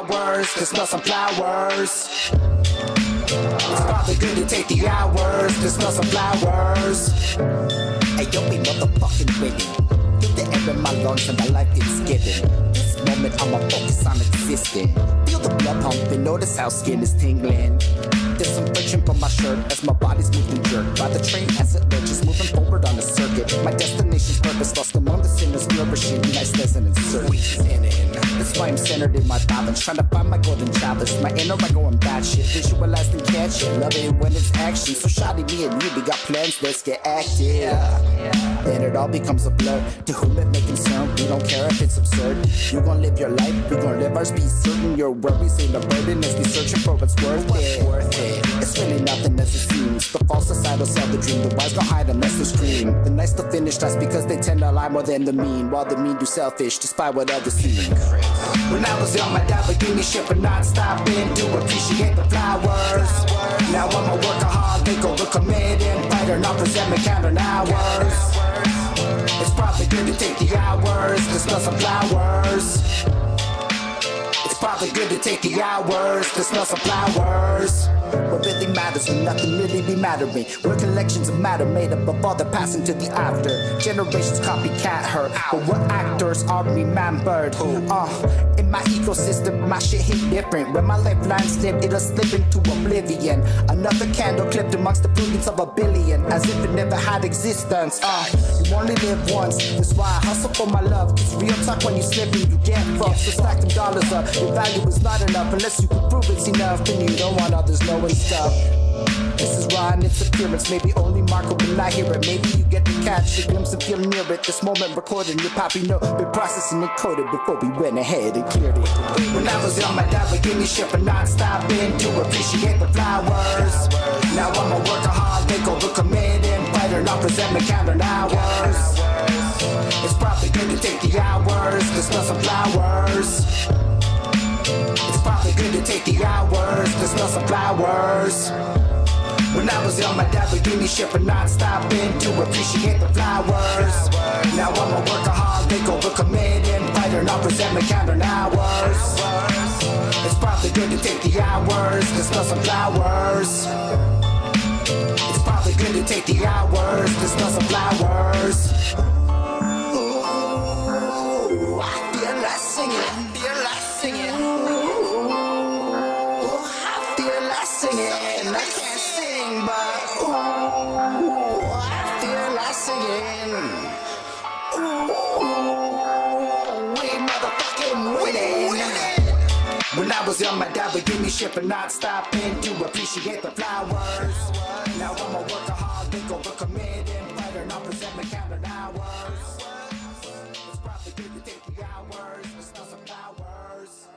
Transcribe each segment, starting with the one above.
Hours to smell some flowers. It's probably good to take the hours to smell some flowers. Hey, yo, be motherfucking winning. Get the air in my lungs and my life gets given. This moment, I'ma focus on existing. Feel the blood pumping, notice how skin is tingling. There's some friction from my shirt as my body's moving jerked by the train as it lurches, moving forward on the circuit. My destination's purpose lost among the sinners, flourishing. Nice resonance, that's why I'm centered in my balance, trying to find my golden chalice. My inner I going bad shit, visualize and catch it. Love it when it's action, so shawty, me and you, we got plans, let's get active. Then it all becomes a blur, to whom it may concern. We don't care if it's absurd. You gon' live your life, we gon' live ours. Be certain your worries ain't a burden as we searching for what's worth it. It's really nothing as it seems. The false societal sell the dream, the wise gon' hide unless they scream. The nice to finish that's because they tend to lie more than the mean, while the mean do selfish despite what others see. When I was young, my dad would give me shit for not stopping to appreciate the flowers. Now I'm a workaholic, overcommitted fighter, not resentment counting hours. It's probably good to take the hours to smell some flowers. It's probably good to take the hours to smell some flowers. What really matters when nothing really be mattering. We're collections of matter made up of all the past into the after. Generations copycat her, but what actors are remembered? In my ecosystem, my shit hit different. When my lifeline slipped, it'll slip into oblivion. Another candle clipped amongst the brilliance of a billion, as if it never had existence. You only live once, that's why I hustle for my love. Cause real talk, when you slipping, you get fucked. So stack them dollars up, your value is not enough unless you can prove it's enough. Then you don't want others knowing stuff. This is raw in its appearance, maybe only Marco will not hear it. Maybe you get to catch a glimpse and feel near it. This moment recorded, your poppy note been processing and coded before we went ahead and cleared it. When I was young, my dad would give me shit for not stopping to appreciate the flowers. Now I'm a workaholic, overcommitted fighter, not resentment counting hours. It's probably good to take the hours to smell some flowers. It's probably good to take the hours to smell some flowers. When I was young, my dad would give me shit for not stopping to appreciate the flowers. Now I'm a workaholic, overcommitted fighter, not resentment counting hours. It's probably good to take the hours to smell some flowers. It's probably good to take the hours to smell some flowers. Ooh, I feel like singing. I can't sing, but ooh, I feel like singing. Ooh, we motherfucking winning. When I was young, my dad would give me shit for not stopping to appreciate the flowers. Now I'm a workaholic, overcommitted fighter, not resentment counting hours. It's probably good to take the hours to smell some flowers.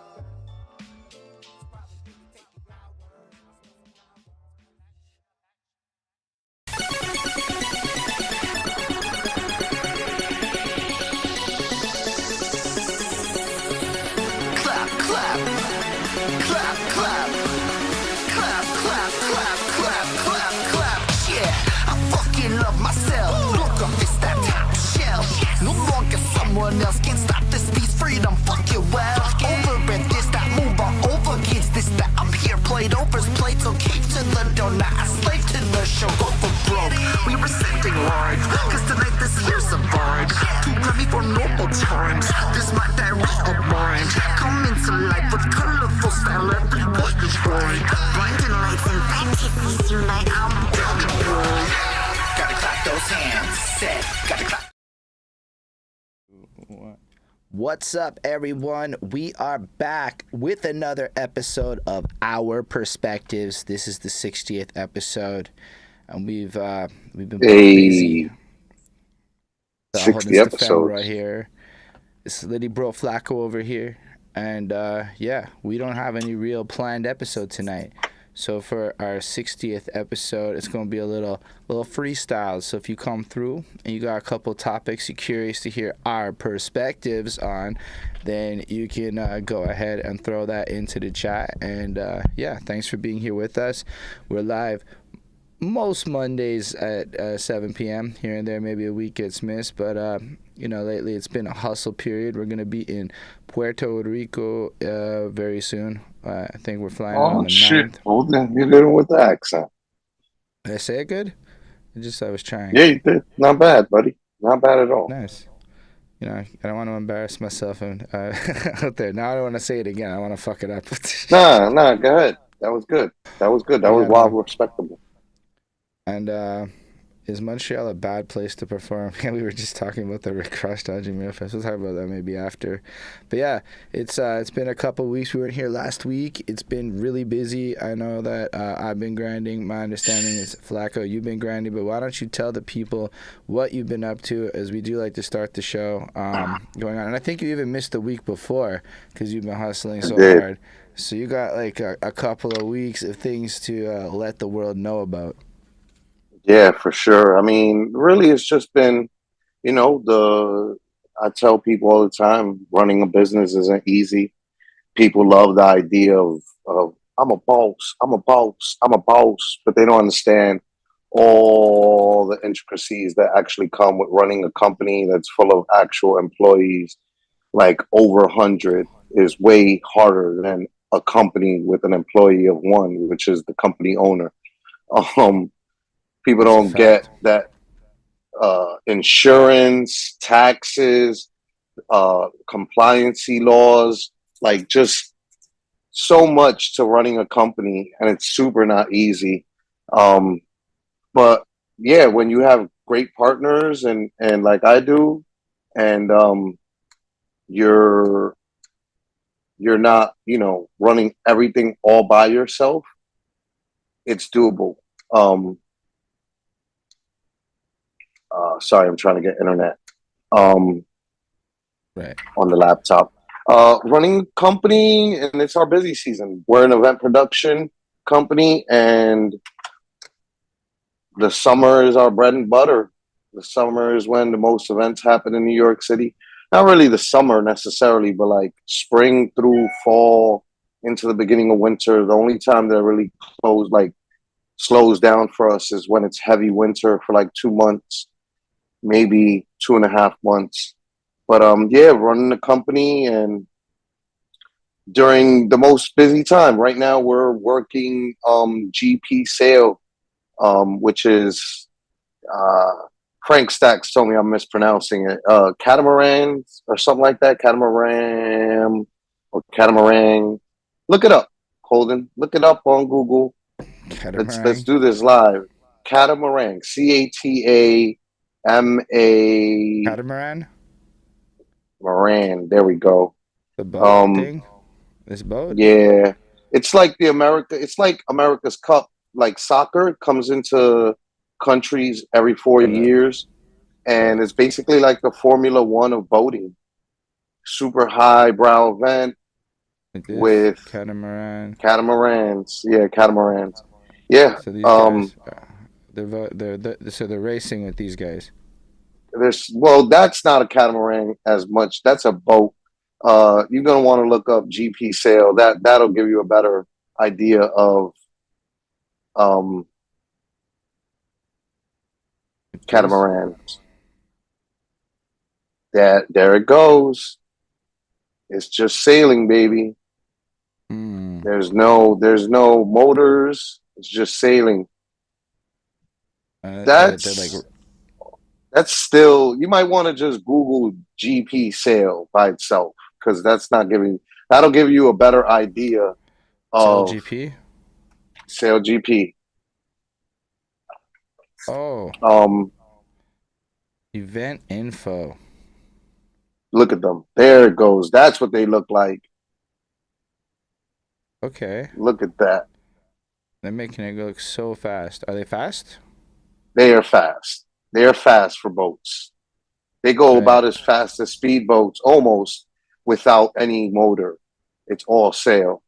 Someone else can stop this piece, freedom, fuck you well. Over at this, that move on over against this, that I'm here, played over's played, so keep to the door, not a slave to the show, go for broke. We were setting lines, cause tonight this here's a vibe. Too heavy for normal times, this my diary of mine. Come into life with colorful style, everyone is right. Blinding lights and fantasies unite, I'm down to roll. Gotta clap those hands, set, gotta clap. What's up, everyone? We are back with another episode of Our Perspectives. This is the 60th episode, and we've been busy. 60 episodes right here. This is Liddy Bro Flacco over here, and yeah, we don't have any real planned episode tonight. So for our 60th episode, it's going to be a little freestyle. So if you come through and you got a couple topics you're curious to hear our perspectives on, then you can go ahead and throw that into the chat. And yeah, thanks for being here with us. We're live most Mondays at 7 p.m. Here and there, maybe a week gets missed, but lately it's been a hustle period. We're gonna be in Puerto Rico very soon. I think we're flying out on Oh the shit! 9th. Well, then you did it with the accent. Did I say it good? I was trying. Yeah, you did. Not bad, buddy. Not bad at all. Nice. I don't want to embarrass myself and out there. Now I don't want to say it again. I want to fuck it up. Nah, nah. Go ahead. That was good. That was good. That we was got wild, respectable. and is Montreal a bad place to perform? Yeah, we were just talking about the Rick Ross Dodging Manifest. We'll talk about that maybe after. But yeah, it's been a couple weeks. We weren't here last week. It's been really busy. I know that I've been grinding. My understanding is, Flacco, you've been grinding. But why don't you tell the people what you've been up to, as we do like to start the show going on. And I think you even missed the week before because you've been hustling I so did. hard. So you got like a couple of weeks of things to let the world know about. Yeah, for sure. I mean, really, it's just been, the. I tell people all the time, running a business isn't easy. People love the idea of I'm a boss, I'm a boss, I'm a boss, but they don't understand all the intricacies that actually come with running a company that's full of actual employees. Like over 100 is way harder than a company with an employee of one, which is the company owner. Um, People That's a don't get fact. that insurance, taxes, compliancy laws, like just so much to running a company, and it's super not easy. Um, but yeah, when you have great partners and like I do, and you're you're not running everything all by yourself, it's doable. Um, Sorry, I'm trying to get internet Right. on the laptop. Running company, and it's our busy season. We're an event production company, and the summer is our bread and butter. The summer is when the most events happen in New York City. Not really the summer necessarily, but like spring through fall into the beginning of winter. The only time that really slows down for us is when it's heavy winter for like 2 months, maybe 2.5 months. But yeah, running the company and during the most busy time. Right now we're working GP sale, which is uh, Frank Stacks told me I'm mispronouncing it. Catamaran or something like that. Catamaran or catamaran. Look it up, Holden. Look it up on Google. Let's Catamaran. do this live. Catamaran. CATAMA Catamaran. Moran. There we go. The boat Um, thing. This boat. yeah, it's like the America. It's like America's Cup, like soccer comes into countries every four Right. years, and Right. it's basically like the Formula One of boating. Super high brow event Like this. with Catamaran. catamarans. Yeah, catamarans. Yeah. So these guys, so they're racing with these guys. That's not a catamaran as much. That's a boat. You're gonna want to look up GP sale. That'll give you a better idea of um Like this. catamaran. That there it goes. It's just sailing, baby. Hmm. There's no motors. It's just sailing. They're like That's that's still you might want to just Google GP sale by itself because that'll give you a better idea Sail of GP. sale GP. Oh, Um, event info. Look at them. There it goes. That's what they look like. Okay, Look at that. they're making it look so fast. Are they fast? They are fast. They are fast for boats. They go Right. about as fast as speedboats almost without any motor. It's all sail.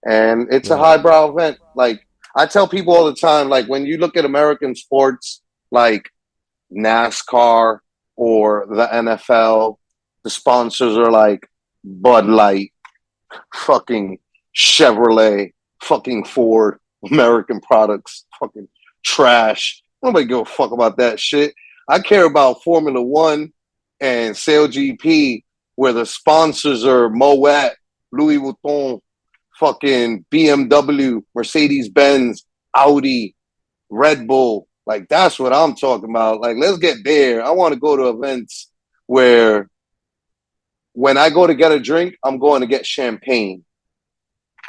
And it's a Right. highbrow event. Like I tell people all the time, like when you look at American sports like NASCAR or the NFL, the sponsors are like Bud Light, fucking Chevrolet, fucking Ford, American products, fucking trash. Nobody give a fuck about that shit. I care about Formula One and Sail GP, where the sponsors are Moet, Louis Vuitton, fucking BMW, Mercedes Benz, Audi, Red Bull. Like, that's what I'm talking about. Like, let's get there. I want to go to events where when I go to get a drink, I'm going to get champagne,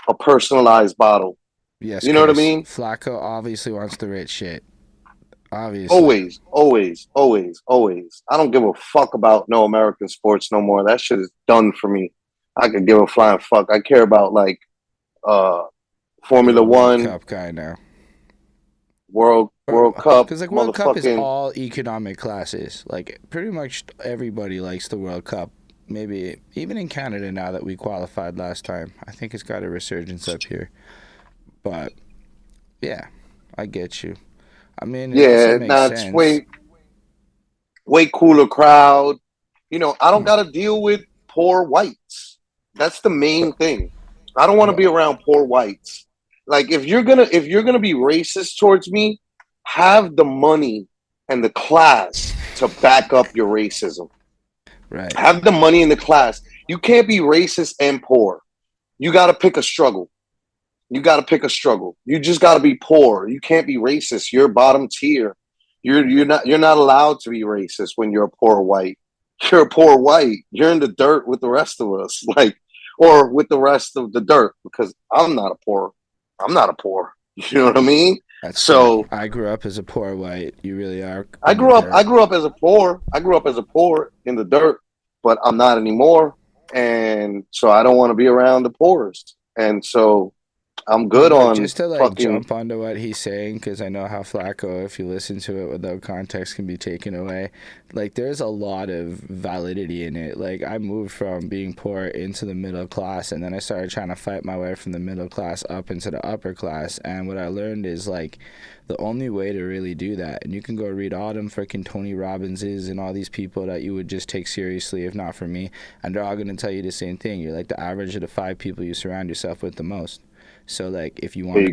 a personalized bottle. Yes, you know Chris. what I mean? Flacco obviously wants the rich shit. Obviously. Always. I don't give a fuck about no American sports no more. That shit is done for me. I could give a flying fuck. I care about like Formula One, Cup guy now. World Cup. Because like World Cup is all economic classes. Like pretty much everybody likes the World Cup. Maybe even in Canada now that we qualified last time. I think it's got a resurgence up here. But yeah, I get you. I mean, it's way cooler crowd. You know, I don't got to deal with poor whites. That's the main thing. I don't want to be around poor whites. Like, if you're gonna be racist towards me, have the money and the class to back up your racism. Right. Have the money in the class. You can't be racist and poor. You got to pick a struggle. You just got to be poor. You can't be racist. You're bottom tier. You're not allowed to be racist when you're a poor white. You're a poor white. You're in the dirt with the rest of us, or with the rest of the dirt, because I'm not a poor. You know what I mean? That's so true. I grew up as a poor white. You really are. I grew up as a poor. I grew up as a poor in the dirt, but I'm not anymore. And so I don't want to be around the poorest. And so I'm good on just to jump onto what he's saying, because I know how Flacco, if you listen to it without context, can be taken away. Like, there's a lot of validity in it. Like, I moved from being poor into the middle class, and then I started trying to fight my way from the middle class up into the upper class. And what I learned is, like, the only way to really do that, and you can go read all them freaking Tony Robbinses and all these people that you would just take seriously if not for me, and they're all going to tell you the same thing. You're like the average of the 5 people you surround yourself with the most. So, like, if you want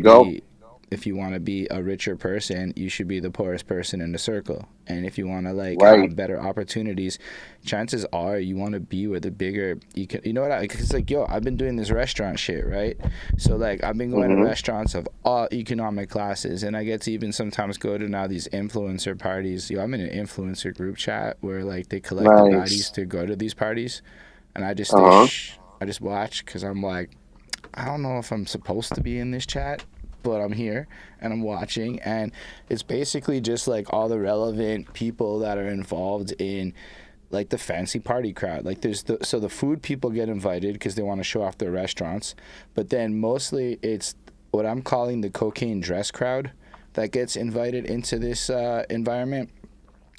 to be a richer person, you should be the poorest person in the circle. And if you want to have better opportunities, chances are you want to be where the bigger you can. You know what? Because I've been doing this restaurant shit, right? So like I've been going to restaurants of all economic classes, and I get to even sometimes go to now these influencer parties. I'm in an influencer group chat where like they collect the baddies to go to these parties, and I just I just watch because I'm like, I don't know if I'm supposed to be in this chat, but I'm here and I'm watching, and it's basically just like all the relevant people that are involved in like the fancy party crowd. Like there's the food people get invited because they want to show off their restaurants, but then mostly it's what I'm calling the cocaine dress crowd that gets invited into this environment.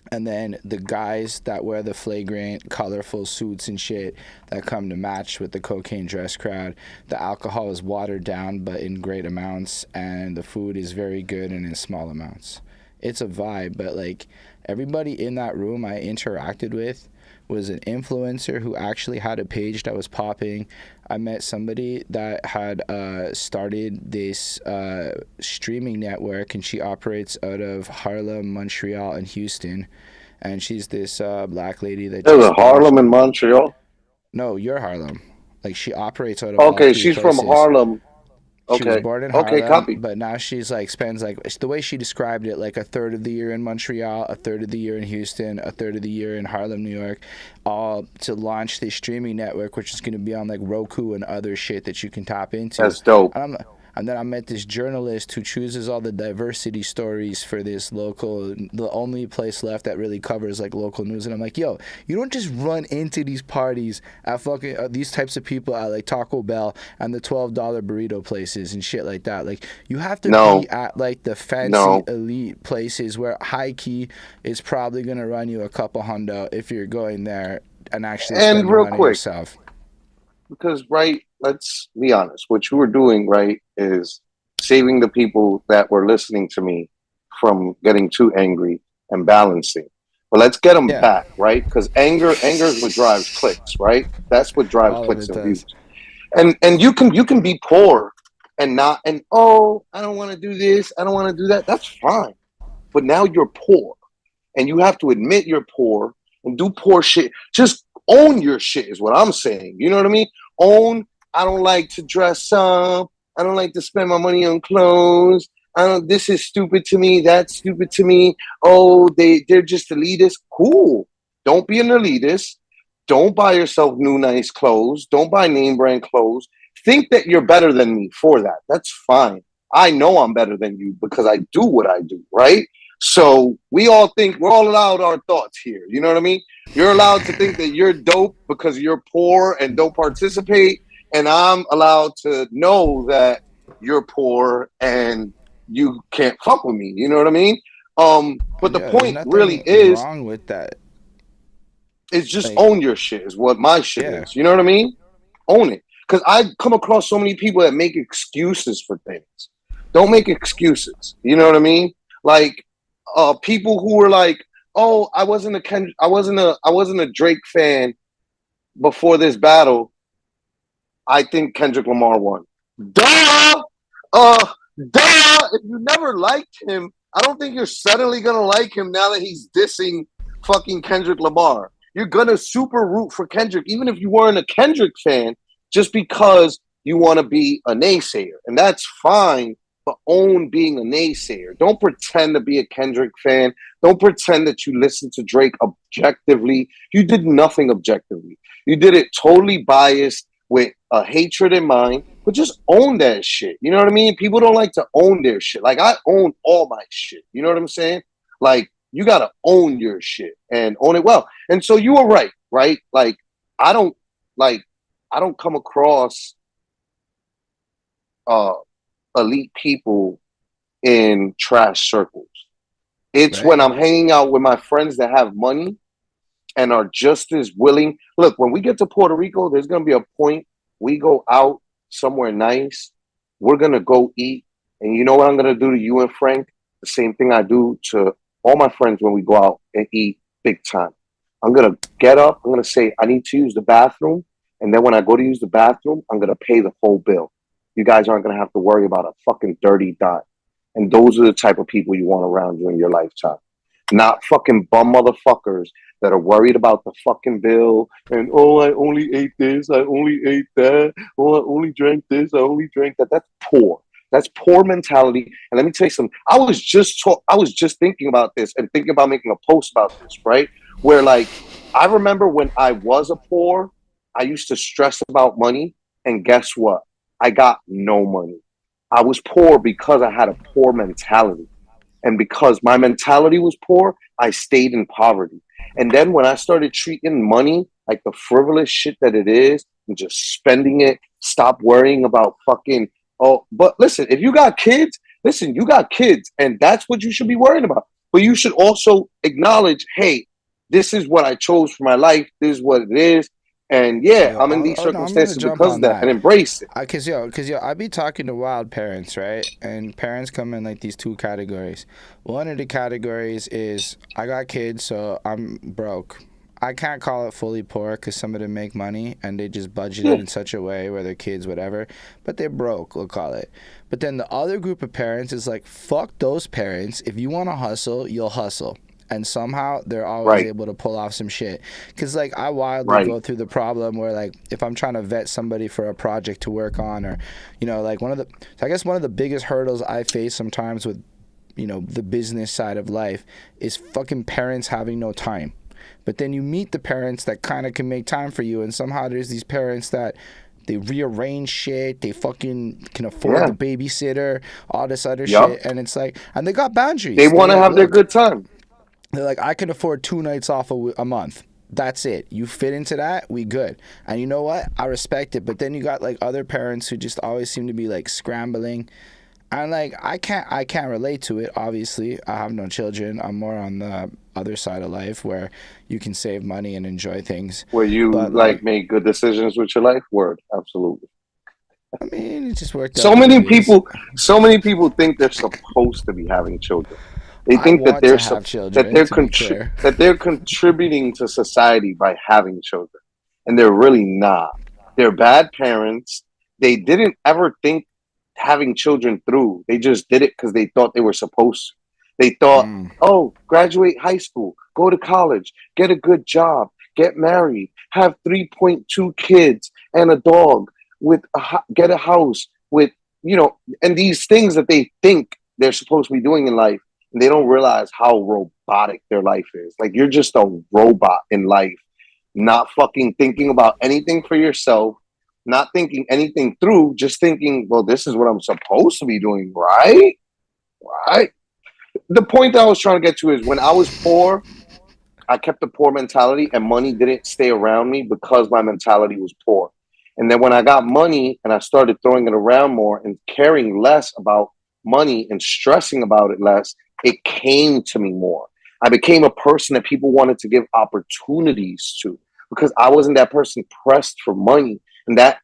And then the guys that wear the flagrant, colorful suits and shit that come to match with the cocaine dress crowd. The alcohol is watered down, but in great amounts, and the food is very good and in small amounts. It's a vibe, but like everybody in that room I interacted with was an influencer who actually had a page that was popping. I met somebody that had started this streaming network, and she operates out of Harlem, Montreal, and Houston. And she's this black lady that. There's a Harlem and Montreal? No, you're Harlem. Like she operates out of. Okay, she's from Harlem. She was born in Harlem, copy. But now she's like spends like the way she described it, like a third of the year in Montreal, a third of the year in Houston, a third of the year in Harlem, New York, all to launch this streaming network, which is going to be on like Roku and other shit that you can tap into. That's dope. And then I met this journalist who chooses all the diversity stories for this local, the only place left that really covers like local news. And I'm like, yo, you don't just run into these parties at fucking these types of people at like Taco Bell and the $12 burrito places and shit like that. Like you have to be at like the fancy elite places where high key is probably gonna run you a couple hundo if you're going there and actually spend real money yourself. Because let's be honest, what you were doing, is saving the people that were listening to me from getting too angry and balancing. But let's get them back, right? Because anger is what drives clicks, right? That's what drives clicks and views. And you can be poor and oh, I don't want to do this, I don't want to do that. That's fine. But now you're poor and you have to admit you're poor and do poor shit. Just own your shit is what I'm saying. You know what I mean? Own, I don't like to dress up. I don't like to spend my money on clothes. I don't, this is stupid to me. That's stupid to me. Oh, they're just elitists. Cool. Don't be an elitist. Don't buy yourself new nice clothes. Don't buy name brand clothes. Think that you're better than me for that. That's fine. I know I'm better than you because I do what I do, right? So we all think we're all allowed our thoughts here. You know what I mean? You're allowed to think that you're dope because you're poor and don't participate. And I'm allowed to know that you're poor and you can't fuck with me. You know what I mean? But the Yeah, there's point really nothing is wrong with that. just Like, own your shit is what my shit yeah, is. You know what I mean? Own it. Because I come across so many people that make excuses for things. Don't make excuses. You know what I mean? Like people who were like, "Oh, I wasn't a Drake fan before this battle. I think Kendrick Lamar won." Duh! Uh, duh! If you never liked him, I don't think you're suddenly gonna like him now that he's dissing fucking Kendrick Lamar. You're gonna super root for Kendrick, even if you weren't a Kendrick fan, just because you want to be a naysayer, and that's fine. But own being a naysayer. Don't pretend to be a Kendrick fan. Don't pretend that you listen to Drake objectively. You did nothing objectively. You did it totally biased with a hatred in mind, but just own that shit. You know what I mean? People don't like to own their shit. Like I own all my shit. You know what I'm saying? Like you gotta own your shit and own it well. And so you were right, right? I don't like I don't come across uh elite people in trash circles. It's when right. I'm hanging out with my friends that have money and are just as willing. Look, when we get to Puerto Rico, there's going to be a point we go out somewhere nice. We're going to go eat. And you know what I'm going to do to you and Frank? The same thing I do to all my friends when we go out and eat big time. I'm going to get up. I'm going to say, I need to use the bathroom. And then when I go to use the bathroom, I'm going to pay the whole bill. You guys aren't going to have to worry about a fucking dirty dot. And those are the type of people you want around you in your lifetime. Not fucking bum motherfuckers that are worried about the fucking bill and, oh, I only ate this, I only ate that, oh, I only drank this, I only drank that. That's poor. That's poor mentality. And let me tell you something. I was just thinking about this and thinking about making a post about this, right? Where like I remember when I was a poor, I used to stress about money, and guess what? I got no money. I was poor because I had a poor mentality. And because my mentality was poor, I stayed in poverty. And then when I started treating money like the frivolous shit that it is and just spending it, stop worrying about fucking, oh, but listen, if you got kids, listen, you got kids and that's what you should be worrying about. But you should also acknowledge, hey, this is what I chose for my life. This is what it is. And yeah, Yo, I'm in these no, I'm gonna circumstances jump because on of that and that. embrace it. Cause yo, I be talking to wild parents, right? And parents come in like these two categories. One of the categories is I got kids, so I'm broke. I can't call it fully poor because some of them make money and they just budget Yeah, it in such a way where their kids, whatever, but they're broke, we'll call it. But then the other group of parents is like, fuck those parents. If you want to hustle, you'll hustle. And somehow they're always right, able to pull off some shit. Because, like, I wildly right. go through the problem where, like, if I'm trying to vet somebody for a project to work on or, you know, like so I guess one of the biggest hurdles I face sometimes with, you know, the business side of life is fucking parents having no time. But then you meet the parents that kind of can make time for you. And somehow there's these parents that they rearrange shit. They fucking can afford Yeah, the babysitter, all this other yup. shit. And it's like, and they got They boundaries. They're want to like, have their look, good time. they're like, I can afford 2 nights off a month. That's it. You fit into that, we good. And you know what? I respect it. But then you got like other parents who just always seem to be like scrambling. And like I can't relate to it. Obviously, I have no children. I'm more on the other side of life where you can save money and enjoy things. Where you But like like, make good decisions with your life. Word, absolutely. I mean, it just worked out So the way many it is. people, so many people think they're supposed to be having children. They I think that want to have children, to be clear. that they're contributing to society by having children, and they're really not. They're bad parents. They didn't ever think having children through. They just did it because they thought they were supposed to. They thought, oh, graduate high school, go to college, get a good job, get married, have 3.2 kids and a dog, get a house with, and these things that they think they're supposed to be doing in life. And they don't realize how robotic their life is. Like, you're just a robot in life, not fucking thinking about anything for yourself, not thinking anything through, just thinking, well, this is what I'm supposed to be doing, right? Right. The point that I was trying to get to is when I was poor, I kept a poor mentality and money didn't stay around me because my mentality was poor. And then when I got money and I started throwing it around more and caring less about money and stressing about it less, it came to me more. I became a person that people wanted to give opportunities to because I wasn't that person pressed for money. And that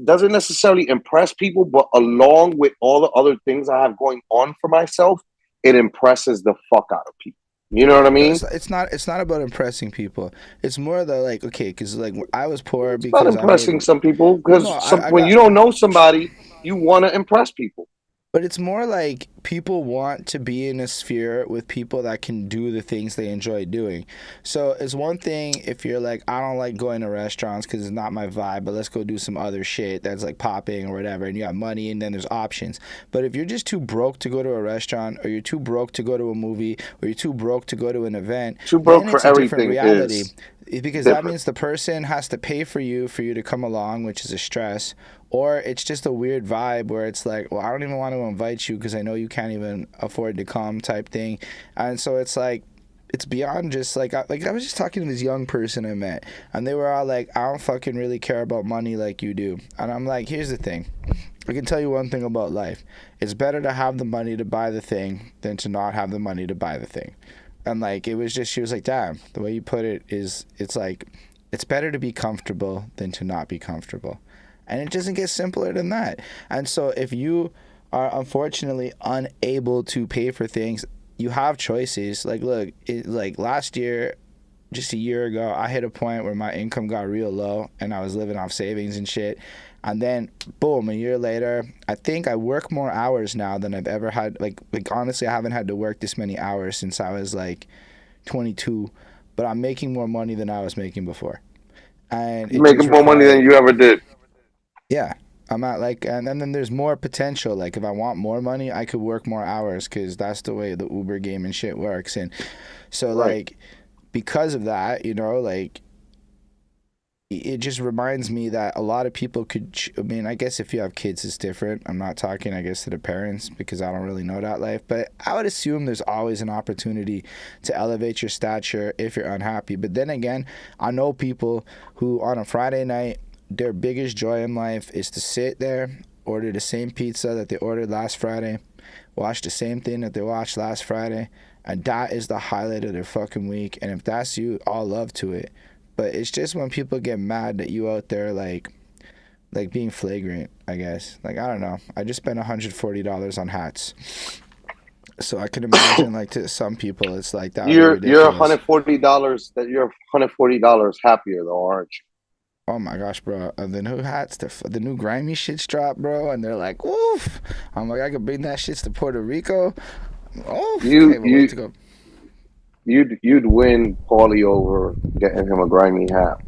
doesn't necessarily impress people, but along with all the other things I have going on for myself, it impresses the fuck out of people. You know what I mean? It's not about impressing people. It's more the like, okay, because like I was poor It's because not impressing some people because when you don't know somebody, you want to impress people. But it's more like people want to be in a sphere with people that can do the things they enjoy doing. So it's one thing if you're like, I don't like going to restaurants because it's not my vibe, but let's go do some other shit that's like popping or whatever, and you have money and then there's options. But if you're just too broke to go to a restaurant, or you're too broke to go to a movie, or you're too broke to go to an event, too broke for it's a different everything reality. Is because different. That means the person has to pay for you to come along, which is a stress. Or it's just a weird vibe where it's like, well, I don't even want to invite you because I know you can't even afford to come type thing. And so it's like, it's beyond just like I was just talking to this young person I met, and they were all like, I don't fucking really care about money like you do. And I'm like, here's the thing. I can tell you one thing about life. It's better to have the money to buy the thing than to not have the money to buy the thing. And like, it was just, she was like, damn, the way you put it is, it's like, it's better to be comfortable than to not be comfortable. And it doesn't get simpler than that. And so if you are unfortunately unable to pay for things, you have choices. Like, look, like last year, just a year ago, I hit a point where my income got real low and I was living off savings and shit. And then, boom, a year later, I think I work more hours now than I've ever had. Like honestly, I haven't had to work this many hours since I was like 22. But I'm making more money than I was making before. And you're making more money than you ever did. Yeah, I'm at like, and then there's more potential. Like, if I want more money, I could work more hours because that's the way the Uber game and shit works. And so, like, because of that, like, it just reminds me that a lot of people could, I mean, I guess if you have kids, it's different. I'm not talking, I guess, to the parents because I don't really know that life. But I would assume there's always an opportunity to elevate your stature if you're unhappy. But then again, I know people who on a Friday night, their biggest joy in life is to sit there, order the same pizza that they ordered last Friday, watch the same thing that they watched last Friday, and that is the highlight of their fucking week. And if that's you, all love to it. But it's just when people get mad that you out there like being flagrant, I guess. Like, I don't know. I just spent $140 on hats. So I can imagine, like, to some people, it's like that. You're $140 you're $140 happier though, aren't you? Oh my gosh, bro. The new hats, the new grimy shit's dropped, bro. And they're like, woof. I'm like, I could bring that shit to Puerto Rico. Oh, You'd win Paulie over getting him a grimy hat.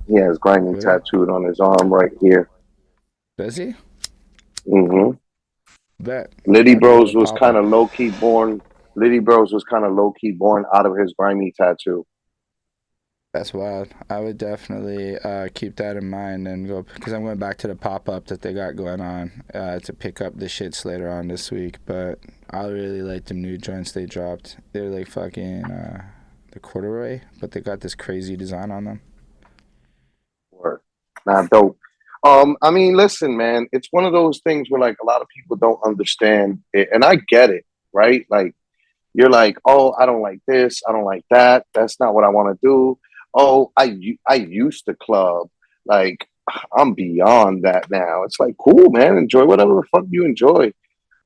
He has grimy tattooed on his arm right here. Does he? Mm-hmm. Bet. Liddy Bros was kind of low-key born. Liddy Bros was kind of low-key born out of his grimy tattoo. That's wild. I would definitely keep that in mind and go, because I'm going back to the pop-up that they got going on to pick up the shits later on this week. But I really like the new joints they dropped. They're like fucking the corduroy, but they got this crazy design on them. Word. Nah, dope. I mean, listen, man, it's one of those things where like a lot of people don't understand it, and I get it, right? Like, you're like, oh, I don't like this, I don't like that. That's not what I want to do. Oh, I used to club. Like, I'm beyond that now. It's like, cool, man. Enjoy whatever the fuck you enjoy.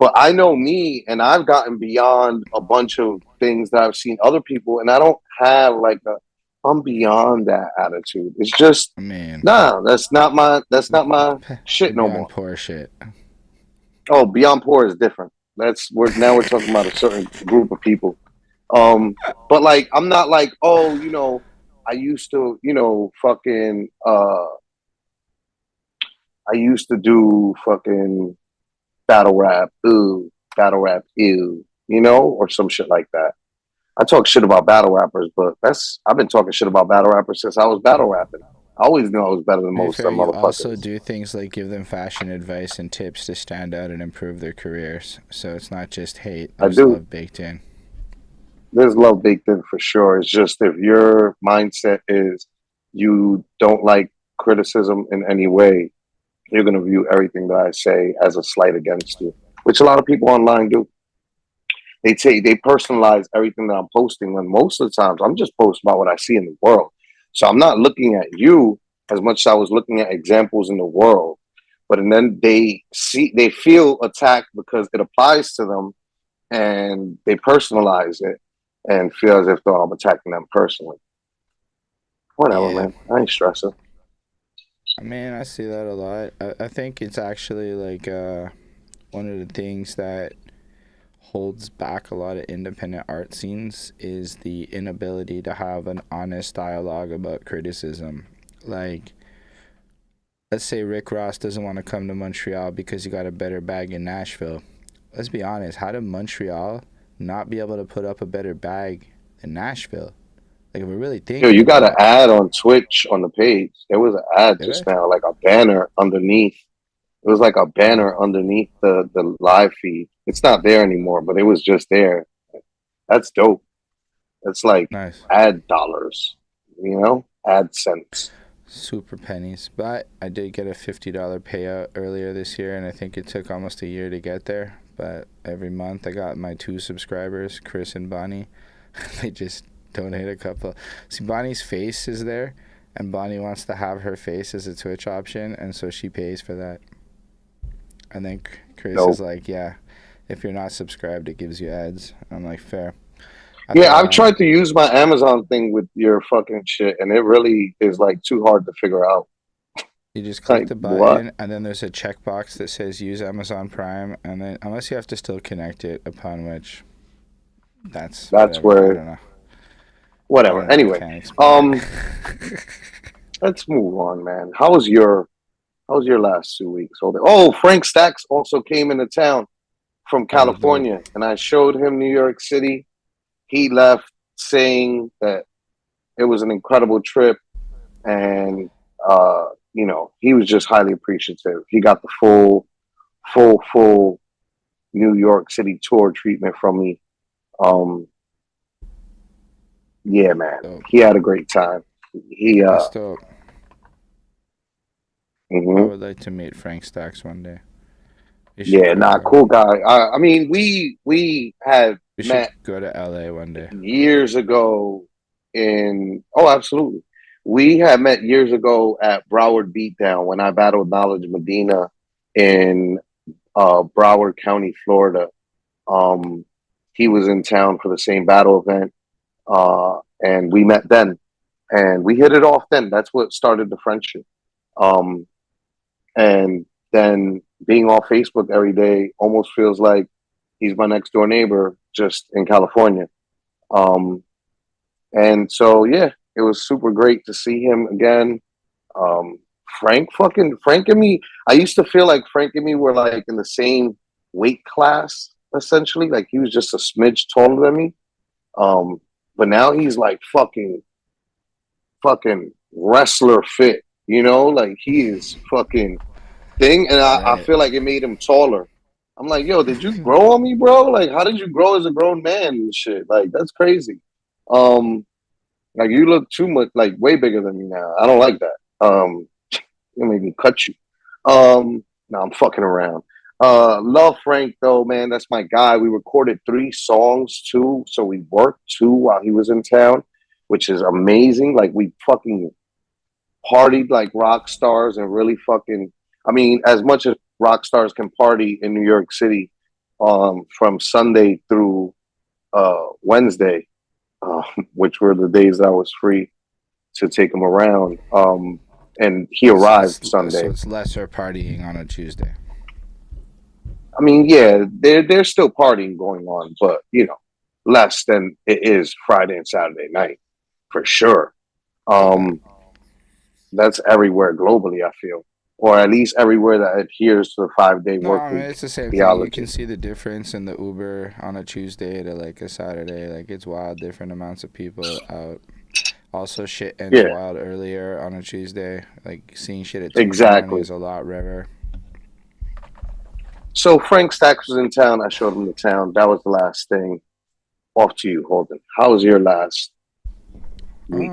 But I know me, and I've gotten beyond a bunch of things that I've seen other people, and I don't have like I'm beyond that attitude. It's just I mean, nah. That's not my shit no beyond more. poor shit. Oh, beyond poor is different. We're talking about a certain group of people. But like I'm not like, oh, I used to, fucking I used to do fucking battle rap, battle rap, or some shit like that. I talk shit about battle rappers, but I've been talking shit about battle rappers since I was battle rapping. I always knew I was better than To be most of fair, them you also motherfuckers. do things like give them fashion advice and tips to stand out and improve their careers. So it's not just hate, I there's do. love baked in. There's love baked in for sure. It's just if your mindset is you don't like criticism in any way, you're going to view everything that I say as a slight against you, which a lot of people online do. They personalize everything that I'm posting when most of the times I'm just posting about what I see in the world. So I'm not looking at you as much as I was looking at examples in the world. But and then they feel attacked because it applies to them and they personalize it and feel as if though I'm attacking them personally. Whatever, Yeah. man. I ain't stressing. I mean, I see that a lot. I think it's actually like one of the things that holds back a lot of independent art scenes is the inability to have an honest dialogue about criticism. Like, let's say Rick Ross doesn't want to come to Montreal because he got a better bag in Nashville. Let's be honest, how did Montreal not be able to put up a better bag than Nashville? Like, if we're really Yo, thinking you got about an it, ad on Twitch on the page. There was an ad did just it? now, like a banner underneath. It was like a Oh, banner underneath the live feed. It's not there anymore, but it was just there. That's dope. It's like nice. ad dollars, ad cents. Super pennies. But I did get a $50 payout earlier this year, and I think it took almost a year to get there. But every month I got my two subscribers, Chris and Bonnie. They just donate a couple. See, Bonnie's face is there, and Bonnie wants to have her face as a Twitch option, and so she pays for that. And then Chris is Dope. like, yeah, if you're not subscribed, it gives you ads. I'm like, fair. I Yeah, thought I've tried to use my Amazon thing with your fucking shit, and it really is like too hard to figure out. you just click Like the what? button, and then there's a checkbox that says use Amazon Prime, and then unless you have to still connect it, upon which that's That's whatever. I where don't know. I whatever. don't know. I Anyway, can't explain um, it. let's move on, man. How was your last 2 weeks? Oh, Frank Stacks also came into town from Oh, dope. California, and I showed him New York City. He left saying that it was an incredible trip, and he was just highly appreciative. He got the full New York City tour treatment from me. Um, yeah, man, Dope. he had a great time. He That's dope. I mhm. would like to meet Frank Stacks one day. We should Yeah, nah, go. cool guy. I mean, we had We should met go to LA one day. years ago in oh absolutely. We had met years ago at Broward Beatdown when I battled Knowledge Medina in Broward County, Florida. Um he was in town for the same battle event. And we met then and we hit it off then. That's what started the friendship. Um and then being on Facebook every day almost feels like he's my next door neighbor just in California. Um And so, yeah, it was super great to see him again. Um, Frank and me, I used to feel like Frank and me were like in the same weight class, essentially. Like he was just a smidge taller than me. But now he's like fucking wrestler fit, like he is fucking thing. And I Right. feel like it made him taller. I'm like, yo, did you grow on me, bro? Like, how did you grow as a grown man and shit? Like, that's crazy. Um, like you look too much like way bigger than me now. I don't like that. You made me cut you. No, I'm fucking around. Love Frank though, man. That's my guy. We recorded 3 songs too, so we worked too while he was in town, which is amazing. Like we fucking partied like rock stars and really fucking. I mean, as much as rock stars can party in New York City, from Sunday through Wednesday, which were the days that I was free. to take him around. And he arrived So Sunday. it's lesser partying on a Tuesday. I mean, yeah, there's still partying going on, but you know, less than it is Friday and Saturday night for sure. Um, that's everywhere globally, I feel, or at least everywhere that adheres to the 5 day No, work I mean week it's the same thing. You theology. can see the difference in the Uber on a Tuesday to like a Saturday. Like it's wild, different amounts of people out. Also, shit ends Yeah, wild earlier on a Tuesday. Like seeing shit at 2 in the morning exactly. is a lot rarer. So Frank Stacks was in town. I showed him the town. That was the last thing. Off to you, Holden. How was your last week?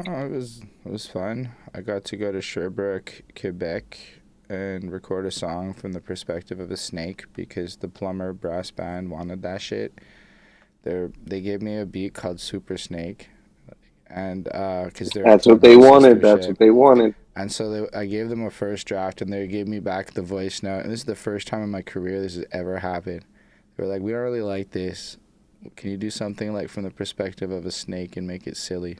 It was fun. I got to go to Sherbrooke, Quebec, and record a song from the perspective of a snake because the Plumber Brass Band wanted that shit. They gave me a beat called Super Snake, and because they're a That's what plug they in wanted. sister That's shit. what they wanted. And so I gave them a first draft, and they gave me back the voice note. And this is the first time in my career this has ever happened. They were like, "We don't really like this. Can you do something like from the perspective of a snake and make it silly?"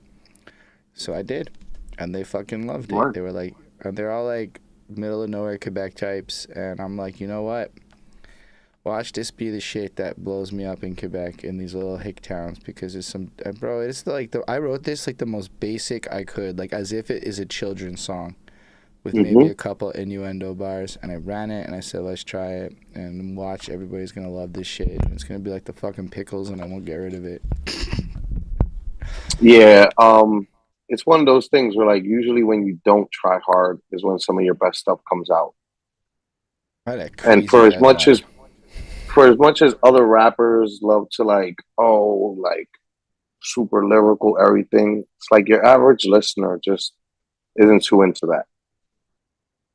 So I did, and they fucking loved it. Smart. They were like, and they're all like middle of nowhere Quebec types, and I'm like, you know what? Watch this be the shit that blows me up in Quebec in these little hick towns because it's some bro. It's like I wrote this like the most basic I could, like as if it is a children's song with maybe Hmm. a couple innuendo bars, and I ran it and I said, let's try it and watch. Everybody's gonna love this shit. And it's gonna be like the fucking pickles, and I won't get rid of it. Yeah. It's one of those things where, like, usually when you don't try hard is when some of your best stuff comes out. I had a And crazy deadline. for as much as other rappers love to like, oh, like super lyrical everything, it's like your average listener just isn't too into that.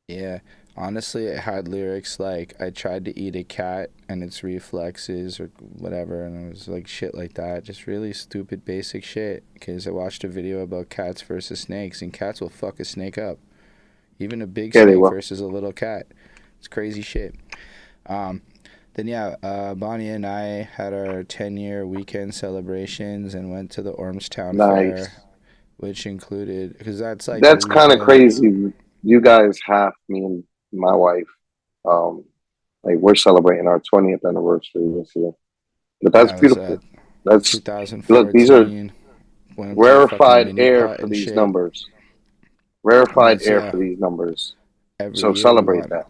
Yeah, honestly, it had lyrics like "I tried to eat a cat and its reflexes" or whatever, and it was like shit like that. Just really stupid, basic shit. Because I watched a video about cats versus snakes, and cats will fuck a snake up. Even a big Yeah, they snake will. versus a little cat. It's crazy shit. Um, then yeah, Bonnie and I had our 10-year weekend celebrations and went to the Ormstown Nice. Fair, which included because that's like the That's kind of weekend. crazy. You guys have me and my wife. Um, like we're celebrating our 20th anniversary this year. But that's Yeah, it was beautiful. That's look. These are 2014. Went to the fucking rarefied mini air pot for and these shit. numbers. And Rarefied that's air for these numbers. every So year we celebrate went. that.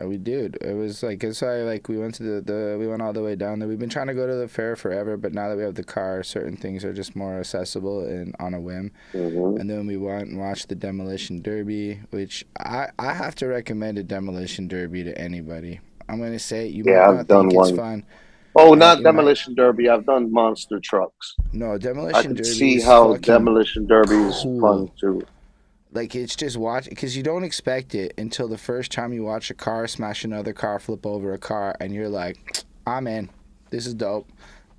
We did. It was like it's like we went to we went all the way down there. We've been trying to go to the fair forever, but now that we have the car, certain things are just more accessible and on a whim. Hmm. And then we went and watched the Demolition Derby, which I have to recommend a Demolition Derby to anybody. I'm gonna say you might Yeah, I've not done think it's one. fun. Oh, not You might demolition derby. I've done monster trucks. no I Demolition could Derby see is how fucking demolition derby is fun cool. too. Like it's just watch because you don't expect it until the first time you watch a car smash another car, flip over a car, and you're like, I'm in. This is dope,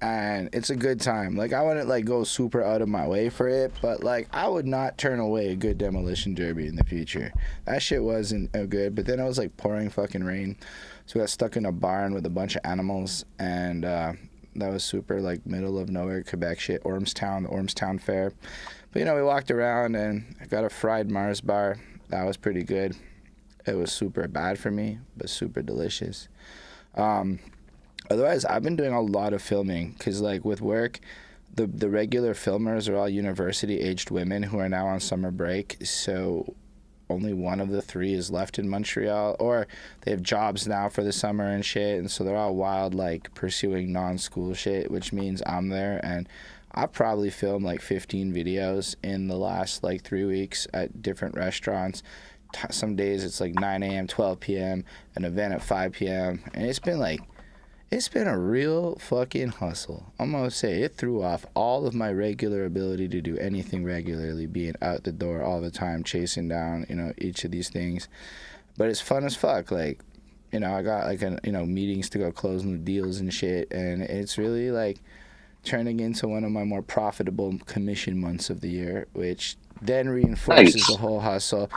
and it's a good time. Like I wouldn't like go super out of my way for it, but like I would not turn away a good Demolition Derby in the future. That shit wasn't good, but then it was like pouring fucking rain, so we got stuck in a barn with a bunch of animals, and that was super like middle of nowhere Quebec shit. Ormstown, the Ormstown Fair. But we walked around and I got a fried Mars bar. That was pretty good. It was super bad for me, but super delicious. Um, Otherwise, I've been doing a lot of filming because, like, with work, the regular filmers are all university aged women who are now on summer break. So only one of the three is left in Montreal, or they have jobs now for the summer and shit. And so they're all wild, like, pursuing non school shit, which means I'm there. And I've probably filmed like 15 videos in the last like 3 weeks at different restaurants. Some days it's like 9 a.m., 12 p.m., an event at 5 p.m. And it's been a real fucking hustle. I'm going to say it threw off all of my regular ability to do anything regularly, being out the door all the time, chasing down, each of these things. But it's fun as fuck. Like, I got like, meetings to go closing the deals and shit. And it's really like turning into one of my more profitable commission months of the year, which then reinforces the Nice. whole hustle,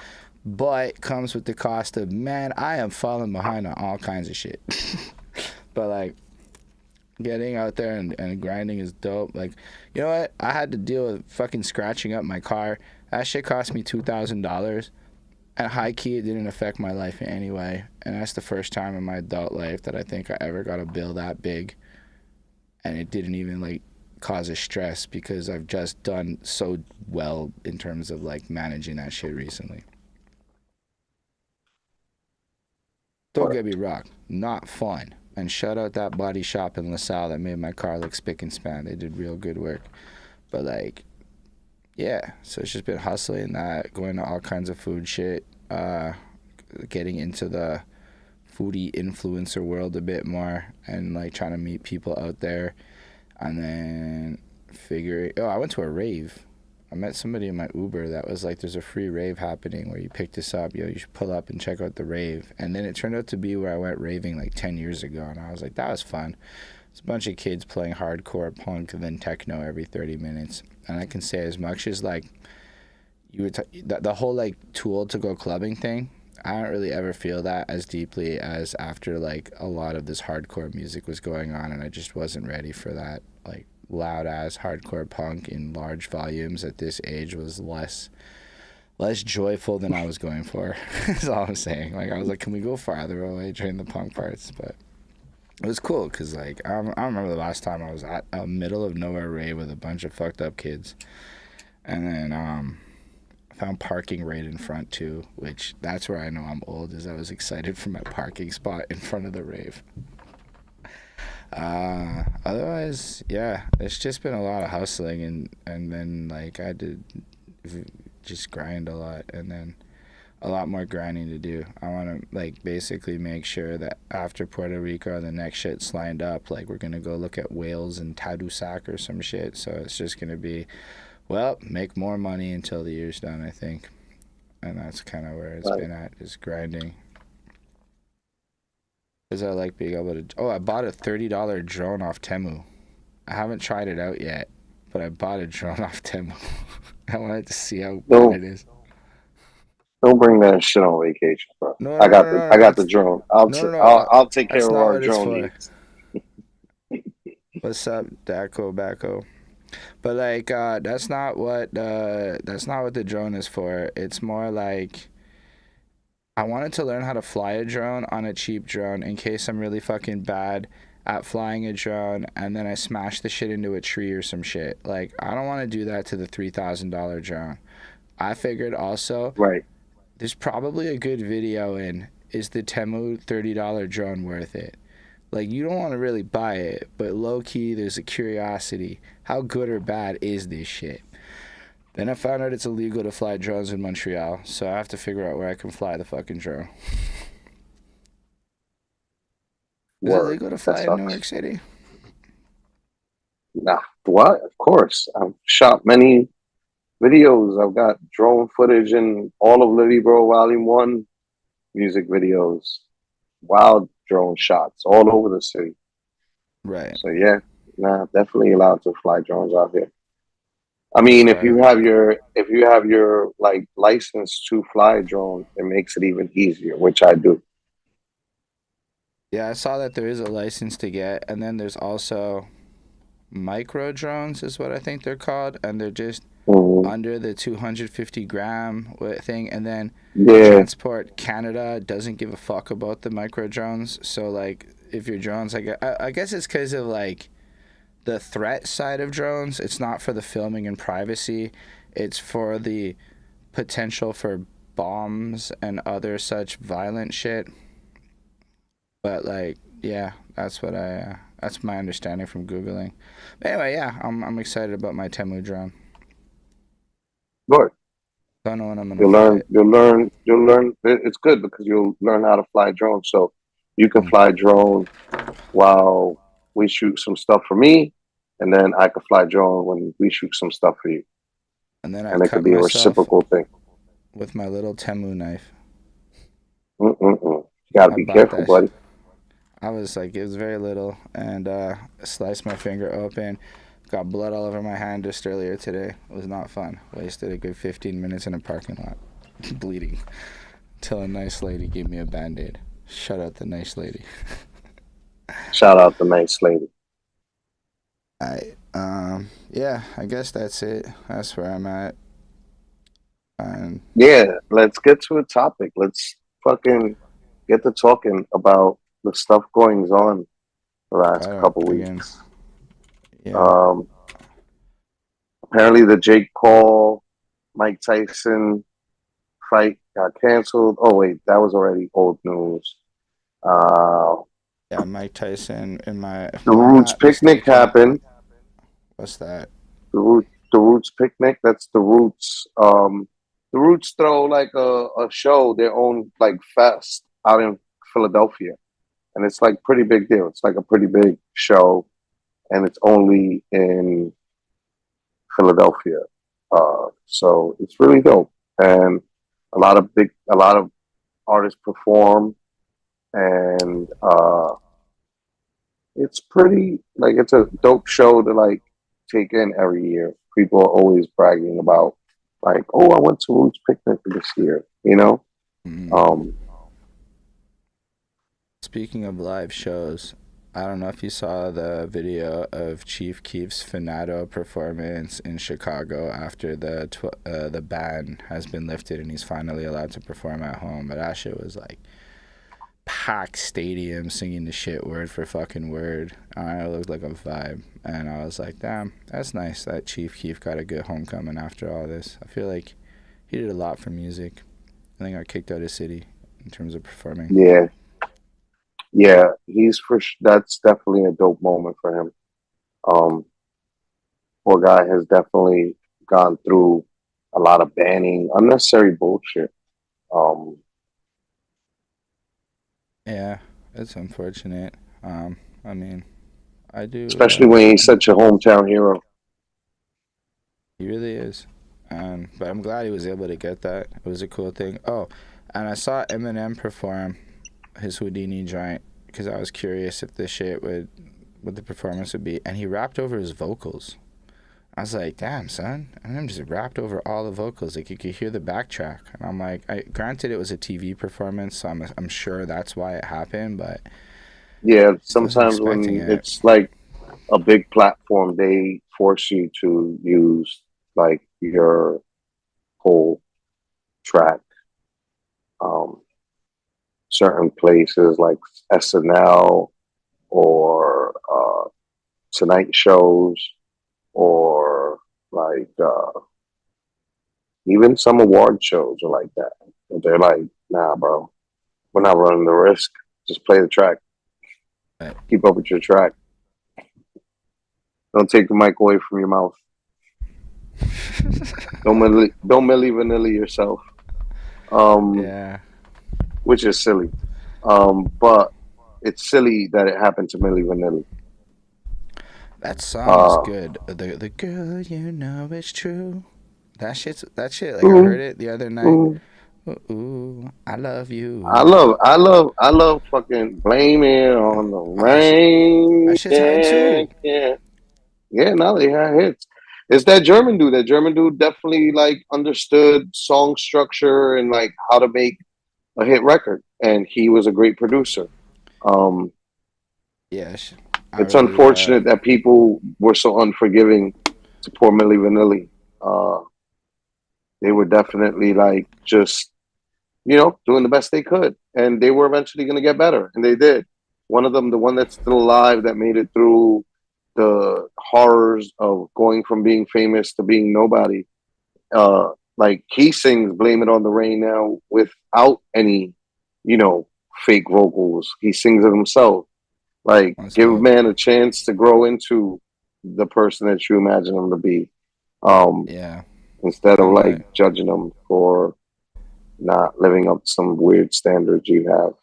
but comes with the cost of, man, I am falling behind on all kinds of shit. But like getting out there and grinding is dope. Like, you know what? I had to deal with fucking scratching up my car That shit cost me $2,000. At high key, it didn't affect my life in any way. And that's the first time in my adult life that I think I ever got a bill that big. And it didn't even like cause a stress because I've just done so well in terms of like managing that shit recently. Don't get me wrong, not fun. And shout out that body shop in LaSalle that made my car look spick and span. They did real good work. But like, yeah, so it's just been hustling that, going to all kinds of food shit, getting into the foodie influencer world a bit more, and like trying to meet people out there, and then I went to a rave. I met somebody in my Uber that was like, there's a free rave happening where you pick this up, you should pull up and check out the rave. And then it turned out to be where I went raving like 10 years ago, and I was like, that was fun. It's a bunch of kids playing hardcore punk and then techno every 30 minutes. And I can say as much as like the whole like Tool to go clubbing thing, I don't really ever feel that as deeply as after like a lot of this hardcore music was going on, and I just wasn't ready for that. Like loud ass hardcore punk in large volumes at this age was less joyful than I was going for. That's all I'm saying. Like I was like, can we go farther away during the punk parts? But it was cool because, like, I remember the last time I was at a middle of nowhere rave with a bunch of fucked up kids. And then I found parking right in front, too, which that's where I know I'm old, is I was excited for my parking spot in front of the rave. Otherwise, yeah, it's just been a lot of hustling. And then, like, I did just grind a lot. And then a lot more grinding to do. I want to like basically make sure that after Puerto Rico, the next shit's lined up. Like we're gonna go look at whales and Tadoussac or some shit. So it's just gonna be, well, make more money until the year's done, I think. And that's kind of where it's been at, is grinding. Because I like being able to. Oh, I bought a $30 drone off Temu. I haven't tried it out yet, but I bought a drone off Temu. I wanted to see how good it is. Don't bring that shit on vacation, bro. No, I got the drone. I'll take care of our drone needs. What's up, Daco Bacco? But like, that's not what the drone is for. It's more like I wanted to learn how to fly a drone on a cheap drone in case I'm really fucking bad at flying a drone and then I smash the shit into a tree or some shit. Like, I don't want to do that to the $3,000 drone. I figured also, right, there's probably a good video in, is the Temu $30 drone worth it? Like, you don't want to really buy it, but low-key, there's a curiosity. How good or bad is this shit? Then I found out it's illegal to fly drones in Montreal, so I have to figure out where I can fly the fucking drone. Is it illegal to fly in New York City? Nah, what? Of course. I've shot many videos. I've got drone footage in all of Livy Bro Volume 1 music videos. Wild drone shots all over the city. Right. So yeah, definitely allowed to fly drones out here. I mean, if you have your like license to fly a drone, it makes it even easier, which I do. Yeah, I saw that there is a license to get, and then there's also micro drones is what I think they're called, and they're just under the 250 gram thing, and then Transport Canada doesn't give a fuck about the micro drones. So like, if your drones, I guess it's because of like the threat side of drones. It's not for the filming and privacy. It's for the potential for bombs and other such violent shit. But like, yeah, that's my understanding from Googling. But anyway, yeah, I'm excited about my Temu drone. Good. Don't know when I'm gonna You'll learn. It's good because you'll learn how to fly drone. So you can fly drone while we shoot some stuff for me, and then I can fly drone when we shoot some stuff for you. And then it could be a reciprocal thing. With my little Temu knife. You gotta be careful, buddy. I was like, it was very little, and sliced my finger open. Got blood all over my hand just earlier today. It was not fun. Wasted a good 15 minutes in a parking lot, bleeding, till a nice lady gave me a Band-Aid. Shout out the nice lady. Shout out the nice lady. Yeah, I guess that's it. That's where I'm at. And Yeah, let's get to a topic. Let's fucking get to talking about the stuff going on the last gotta couple again, weeks. yeah, Um, apparently the Jake Paul, Mike Tyson fight got canceled. Oh wait, that was already old news. Uh, yeah. Mike Tyson, if the I'm Roots not picnic mistaken, happened. what's that? The Roots picnic. That's the Roots. The Roots throw like a show, their own like fest out in Philadelphia, and it's like pretty big deal. It's like a pretty big show, and it's only in Philadelphia. So it's really dope, and a lot of artists perform, and it's pretty like it's a dope show to like take in every year. People are always bragging about like, oh, I went to Roots Picnic this year, you know. Mm. Um, Speaking of live shows, I don't know if you saw the video of Chief Keef's Finado performance in Chicago after the ban has been lifted and he's finally allowed to perform at home. But that shit was like packed stadium singing the shit word for fucking word. It looked like a vibe, and I was like, damn, that's nice that Chief Keef got a good homecoming after all this. I feel like he did a lot for music. I think I kicked out of city in terms of performing. yeah, yeah, that's definitely a dope moment for him. Um, poor guy has definitely gone through a lot of banning, unnecessary bullshit. Um, Yeah, it's unfortunate. I mean, I do. especially when he's such a hometown hero. He really is. But I'm glad he was able to get that. It was a cool thing. Oh, and I saw Eminem perform his Houdini joint because I was curious if this shit what the performance would be, and he rapped over his vocals. I was like, damn, son. Eminem just rapped over all the vocals. Like, you could hear the backtrack. And I'm like, granted, it was a TV performance, so I'm sure that's why it happened, but Yeah, I wasn't sometimes expecting when it. it's like a big platform, they force you to use like your whole track. Um, certain places like SNL or Tonight shows or like even some award shows are like that. They're like, nah, bro, we're not running the risk. Just play the track. But Keep up with your track. Don't take the mic away from your mouth. Don't Milli Vanilli yourself. yeah. Which is silly. But it's silly that it happened to Milli Vanilli. That song is good. The girl, you know it's true. That shit. Like I heard it the other night. Ooh. Ooh, I love you. I love fucking blame it on the That rain. shit's hard Yeah, too. yeah. Yeah, no, they had hits. It's that German dude. That German dude definitely like understood song structure and like how to make a hit record. And he was a great producer. Um, Yeah, I it's really. unfortunate that people were so unforgiving to poor Milli Vanilli. They were definitely like just, doing the best they could. And they were eventually going to get better. And they did. One of them, the one that's still alive that made it through the horrors of going from being famous to being nobody. Like he sings Blame It on the Rain now without any, fake vocals. He sings it himself. Like, That's give a dope. man a chance to grow into the person that you imagine him to be. Yeah, Instead of and like judging him for not living up to some weird standards you have.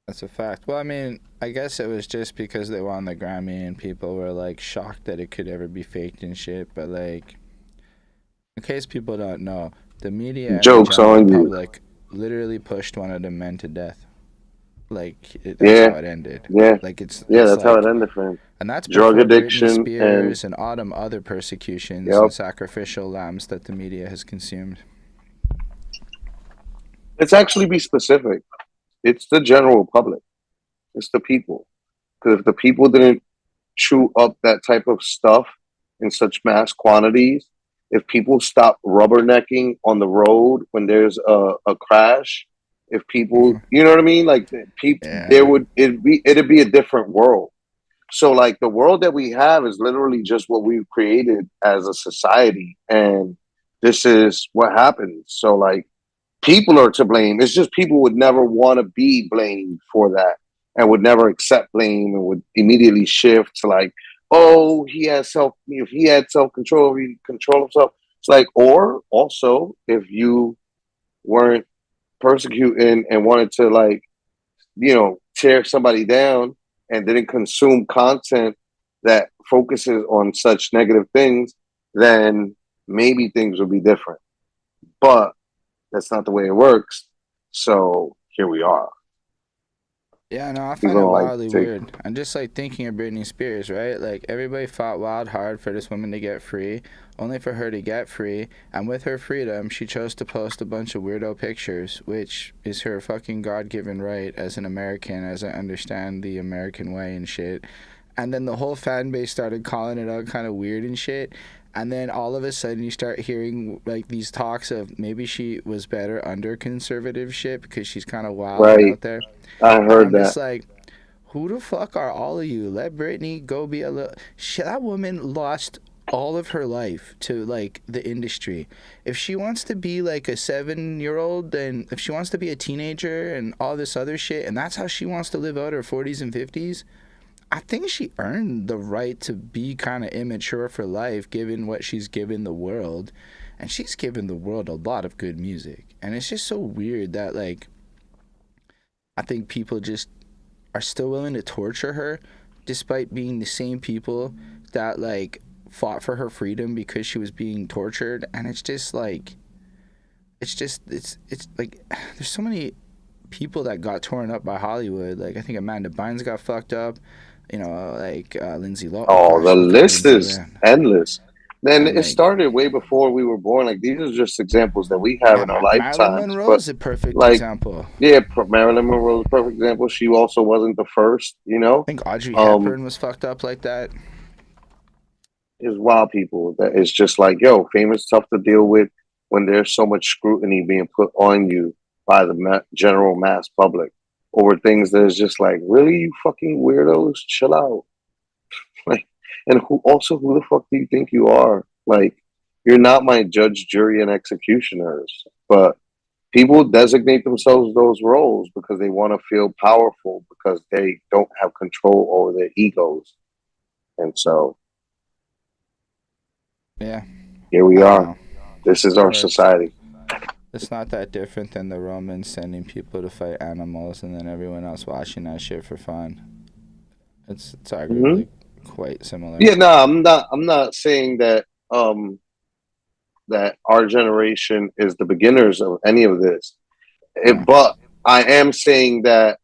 that's a fact. Well, I mean, I guess it was just because they won the Grammy and people were like shocked that it could ever be faked and shit. But like, in case people don't know, the media and the Joke's general on you. public literally pushed one of the men to death. Like that's Yeah, how it ended. yeah, Like it's yeah. That's how it like, ended for him. and that's Drug before Britney addiction and Spears and all them other persecutions yep. and sacrificial lambs that the media has consumed. Let's actually be specific. It's the general public. It's the people. Because if the people didn't chew up that type of stuff in such mass quantities, if people stop rubbernecking on the road when there's a crash, if people, you know what I mean, like people, there Yeah. would it'd be a different world. So like the world that we have is literally just what we've created as a society, and this is what happens. So like people are to blame. It's just people would never want to be blamed for that and would never accept blame and would immediately shift to like, oh, he has self. If he had self control, he control himself. It's like, or also if you weren't persecuting and wanted to like, tear somebody down and didn't consume content that focuses on such negative things, then maybe things would be different. But that's not the way it works. So here we are. Yeah, no, I find People it don't like wildly take. weird. I'm just like thinking of Britney Spears, right? Like everybody fought wild hard for this woman to get free, only for her to get free. And with her freedom, she chose to post a bunch of weirdo pictures, which is her fucking God-given right as an American, as I understand the American way and shit. And then the whole fan base started calling it out kind of weird and shit. And then all of a sudden you start hearing like these talks of maybe she was better under conservative shit because she's kind of wild and Right. out there. I And heard I'm that. just like, who the fuck are all of you? Let Britney go be a little. That woman lost all of her life to like the industry. If she wants to be like a 7-year-old, then if she wants to be a teenager and all this other shit, and that's how she wants to live out her 40s and 50s, I think she earned the right to be kind of immature for life, given what she's given the world. And she's given the world a lot of good music. And it's just so weird that like I think people just are still willing to torture her despite being the same people that like fought for her freedom because she was being tortured. And it's just like it's like there's so many people that got torn up by Hollywood. Like I think Amanda Bynes got fucked up, like Lindsay Lohan. Oh, Gosh, the look at list Lindsay is Lohan. endless. Then And it like started way before we were born. Like these are just examples that we have yeah, in our Marilyn lifetimes. Monroe But is a perfect like, example. yeah, Marilyn Monroe is a perfect example. She also wasn't the first. I think Audrey Um, Hepburn was fucked up like that. is wild people that it's just like, yo, fame is tough to deal with when there's so much scrutiny being put on you by the general mass public over things that is just like, really, you fucking weirdos, chill out. Like, and who the fuck do you think you are? Like, you're not my judge, jury, and executioners. But people designate themselves those roles because they want to feel powerful because they don't have control over their egos. And so Yeah, here we I don't are. know. This is our Or society. it's not that different than the Romans sending people to fight animals and then everyone else watching that shit for fun. It's Hmm. arguably quite similar. Yeah, no, I'm not saying that that our generation is the beginners of any of this. No. But I am saying that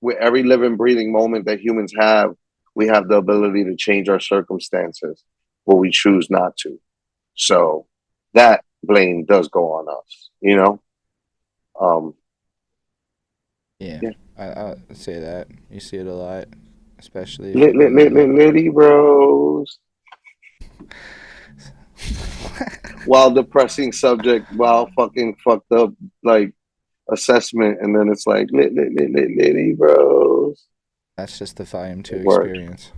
with every living, breathing moment that humans have, we have the ability to change our circumstances, but we choose not to. So that blame does go on us, you know? Um, Yeah, yeah. I'd say that. You see it a lot, especially if you live in. Litty bros. While depressing subject, while fucking fucked up, like, assessment, and then it's like, litty bros. That's just the volume 2 Word. experience.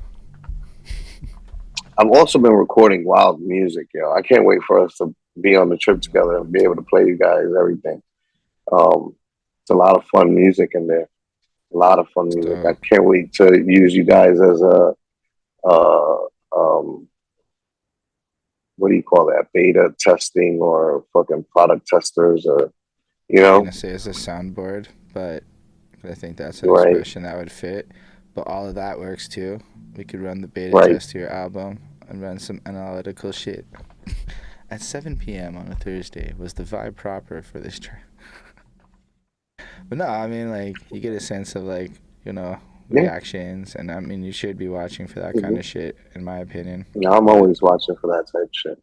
I've also been recording wild music, yo. I can't wait for us to be on the trip together and be able to play you guys everything. It's a lot of fun music in there. A lot of fun music. I So can't wait to use you guys as a uh, um, what do you call that? Beta testing or fucking product testers, or you I was know, gonna say it's a soundboard, but I think that's an right, expression that would fit. But all of that works too. We could run the beta right. test to your album and run some analytical shit. At 7 p.m. on a Thursday was the vibe proper for this track. But no, I mean, like, you get a sense of, like, Yeah, reactions, and I mean, you should be watching for that kind hmm, of shit, in my opinion. yeah. I'm But always watching for that type shit.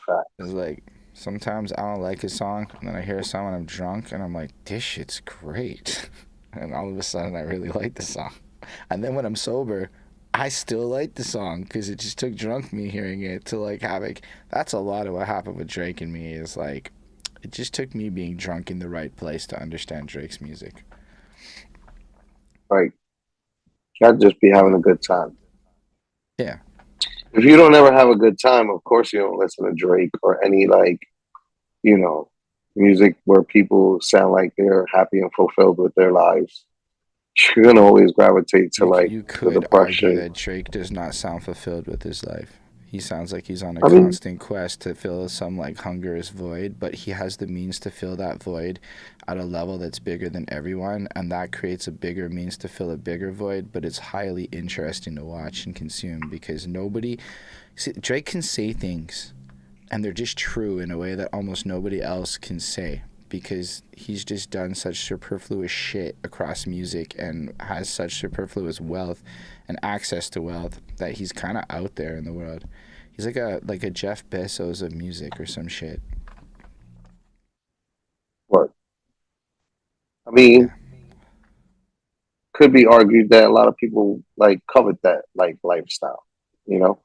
Fact. it's like, sometimes I don't like a song, and then I hear a song when I'm drunk, and I'm like, this shit's great. And all of a sudden, I really like the song. And then when I'm sober, I still like the song because it just took drunk me hearing it to like having. That's a lot of what happened with Drake and me is like, it just took me being drunk in the right place to understand Drake's music. Right. Gotta just be having a good time. Yeah. If you don't ever have a good time, of course you don't listen to Drake or any like, you know, music where people sound like they're happy and fulfilled with their lives. You're gonna always gravitate to like You the could argue depression. that Drake does not sound fulfilled with his life. He sounds like he's on a I mean, constant quest to fill some like hungerous void, but he has the means to fill that void at a level that's bigger than everyone, and that creates a bigger means to fill a bigger void, but it's highly interesting to watch and consume because Drake can say things and they're just true in a way that almost nobody else can say because he's just done such superfluous shit across music and has such superfluous wealth and access to wealth that he's kind of out there in the world. He's like a Jeff Bezos of music or some shit. what? I mean, Yeah. could be argued that a lot of people like covet that like lifestyle. You know,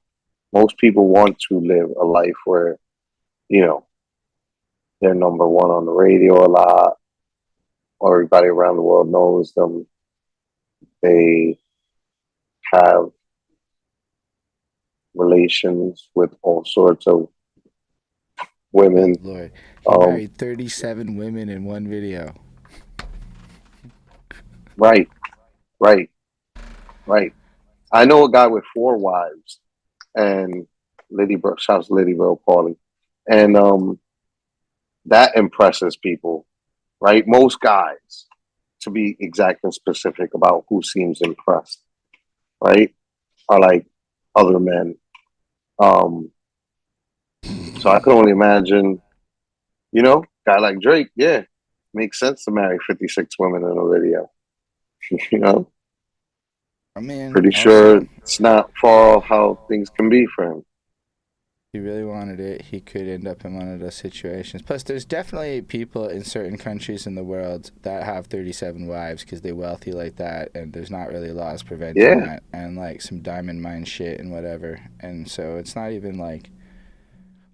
most people want to live a life where, you know, they're number one on the radio a lot, or everybody around the world knows them. They have relations with all sorts of women. Good Lord. He Um, married 37 women in one video. right, right, right. I know a guy with 4 wives, and Liddy Bro, shouts to Liddy Bro Paulie, and that impresses people, right? Most guys, to be exact and specific about who seems impressed, right, are like other men. Um, so I can only imagine, you know, guy like Drake, yeah, makes sense to marry 56 women in a video. You know, I mean, pretty sure also, it's not far off how things can be for him. he really wanted it, he could end up in one of those situations. Plus, there's definitely people in certain countries in the world that have 37 wives because they're wealthy like that, and there's not really laws preventing Yeah, that, and like some diamond mine shit and whatever. And so it's not even like,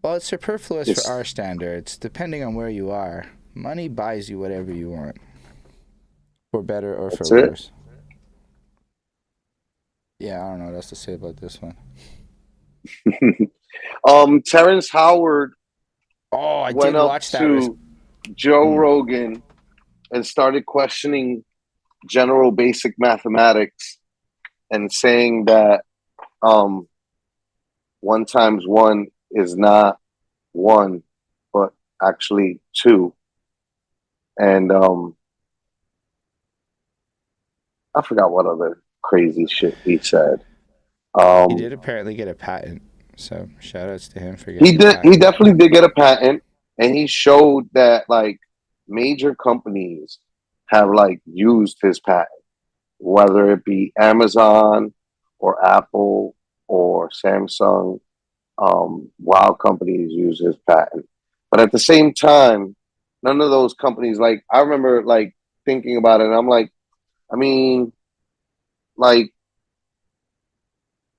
well, it's superfluous for it's our standards, depending on where you are. Money buys you whatever you want, for better or for that's it. worse. Yeah, I don't know what else to say about this one. Terrence Howard Oh, I went did up watch that. to Joe Mm. Rogan and started questioning general basic mathematics and saying that um, 1 times 1 is not 1, but actually 2. And I forgot what other crazy shit he said. He Um, did apparently get a patent, so shout outs to him for he getting a did. He patent. definitely did get a patent, and he showed that like major companies have like used his patent, whether it be Amazon or Apple or Samsung. While companies use his patent, but at the same time, none of those companies like I remember like thinking about it, and I'm like, I mean, like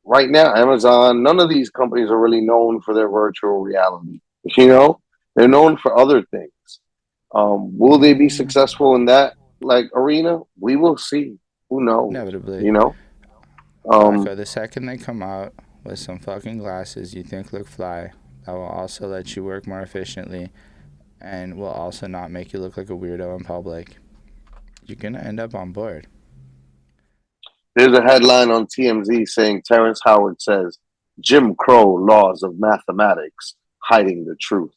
right now, Amazon, none of these companies are really known for their virtual reality. You know, they're known for other things. Will they be Mm, successful in that like arena? We will see. Who knows? inevitably. You know. Flacco, Um, the second they come out with some fucking glasses you think look fly, that will also let you work more efficiently and will also not make you look like a weirdo in public, you're gonna end up on board. there's a headline on TMZ saying Terrence Howard says Jim Crow laws of mathematics hiding the truth.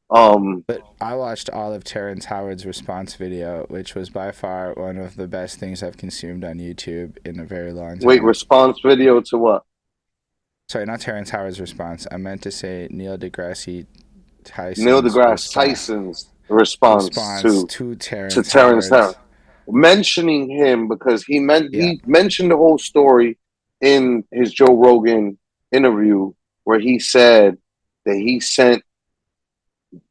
Um, But I watched all of Terrence Howard's response video, which was by far one of the best things I've consumed on YouTube in a very long wait, time. response video to what? Sorry, not Terrence Howard's response. I meant to say Neil deGrasse Neil Tyson's deGrasse Tyson's response response to to Terrence Terrence Howard's. Howard, mentioning him because Yeah, he mentioned the whole story in his Joe Rogan interview where he said that he sent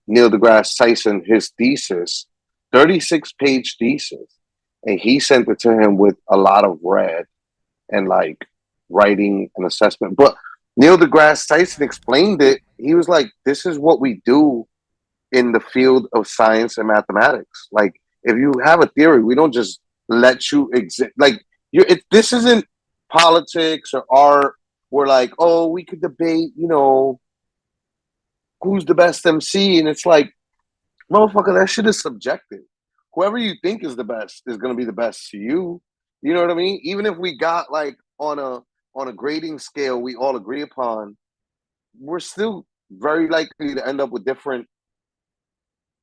Neil deGrasse Tyson his thesis, 36-page thesis, and he sent it to him with a lot of red and like writing an assessment. But Neil deGrasse Tyson explained it. He was like, "This is what we do in the field of science and mathematics. Like, if you have a theory, we don't just let you exist. Like, this isn't politics or art. We're like, oh, we could debate, who's the best MC, and it's like, motherfucker, that shit is subjective. Whoever you think is the best is going to be the best to you. You know what I mean? Even if we got like on a grading scale we all agree upon, we're still very likely to end up with different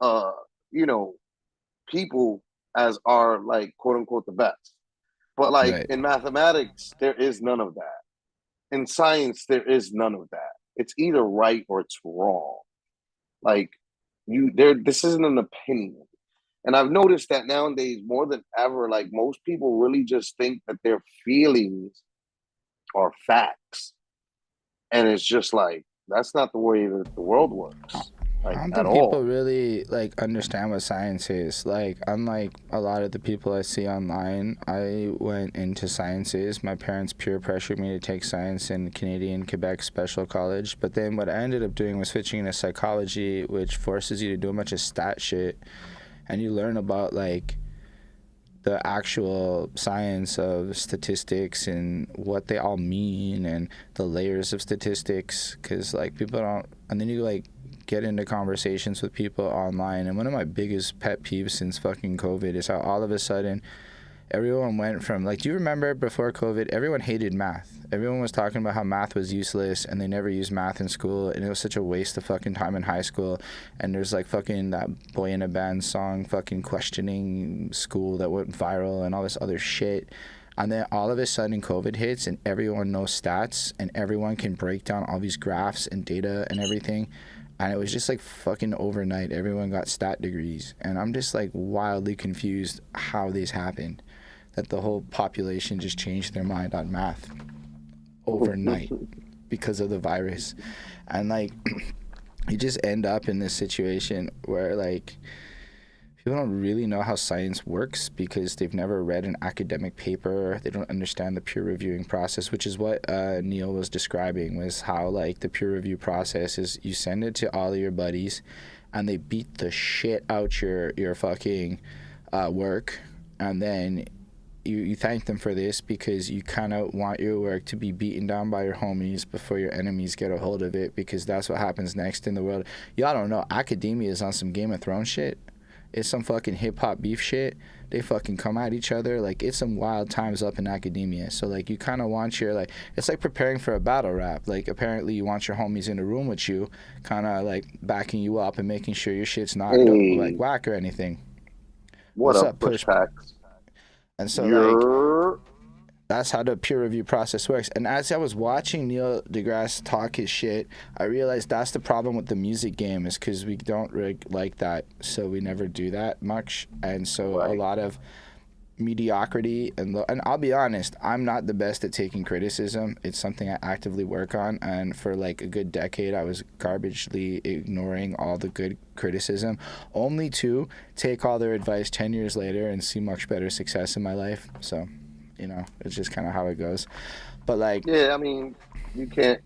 uh you know people as our, like, quote unquote the best. But like Right. in mathematics, there is none of that. In science, there is none of that. It's either right or it's wrong. Like, this isn't an opinion. And I've noticed that nowadays more than ever, like, most people really just think that their feelings are facts. And it's just like, that's not the way that the world works. Like, I don't at think people all. really like understand what science is. Like, unlike a lot of the people I see online, I went into sciences. My parents peer pressured me to take science in Canadian Quebec Special College. But then what I ended up doing was switching into psychology, which forces you to do a bunch of stat shit, and you learn about like the actual science of statistics and what they all mean and the layers of statistics, because like people don't, and then you like get into conversations with people online. And one of my biggest pet peeves since fucking COVID is how all of a sudden everyone went from, like, do you remember before COVID, everyone hated math. Everyone was talking about how math was useless and they never used math in school and it was such a waste of fucking time in high school. And there's like fucking that Boy in a Band song fucking questioning school that went viral and all this other shit. And then all of a sudden COVID hits and everyone knows stats and everyone can break down all these graphs and data and everything. And it was just like fucking overnight everyone got stat degrees. And I'm just like wildly confused how this happened. That the whole population just changed their mind on math overnight because of the virus. And like you just end up in this situation where like people don't really know how science works because they've never read an academic paper. They don't understand the peer reviewing process, which is what Neil was describing, was how like the peer review process is you send it to all of your buddies and they beat the shit out your fucking work, and then you thank them for this because you kind of want your work to be beaten down by your homies before your enemies get a hold of it, because that's what happens next in the world. Y'all don't know, academia is on some Game of Thrones shit. It's some fucking hip-hop beef shit. They fucking come at each other. Like, it's some wild times up in academia. So, like, you kind of want your, like, it's like preparing for a battle rap. Like, apparently you want your homies in the room with you, kind of, like, backing you up and making sure your shit's not, like, Hey, whack or anything. what What's up, up, Push Push? Packs? And so, like, You're that's how the peer review process works. And as I was watching Neil deGrasse talk his shit, I realized that's the problem with the music game, is because we don't really like that, so we never do that much. And so a right. lot of mediocrity and I'll be honest, I'm not the best at taking criticism. It's something I actively work on, and for like a good decade I was garbagely ignoring all the good criticism, only to take all their advice 10 years later and see much better success in my life. So it's just kind of how it goes. But like, Yeah, I mean, you can't,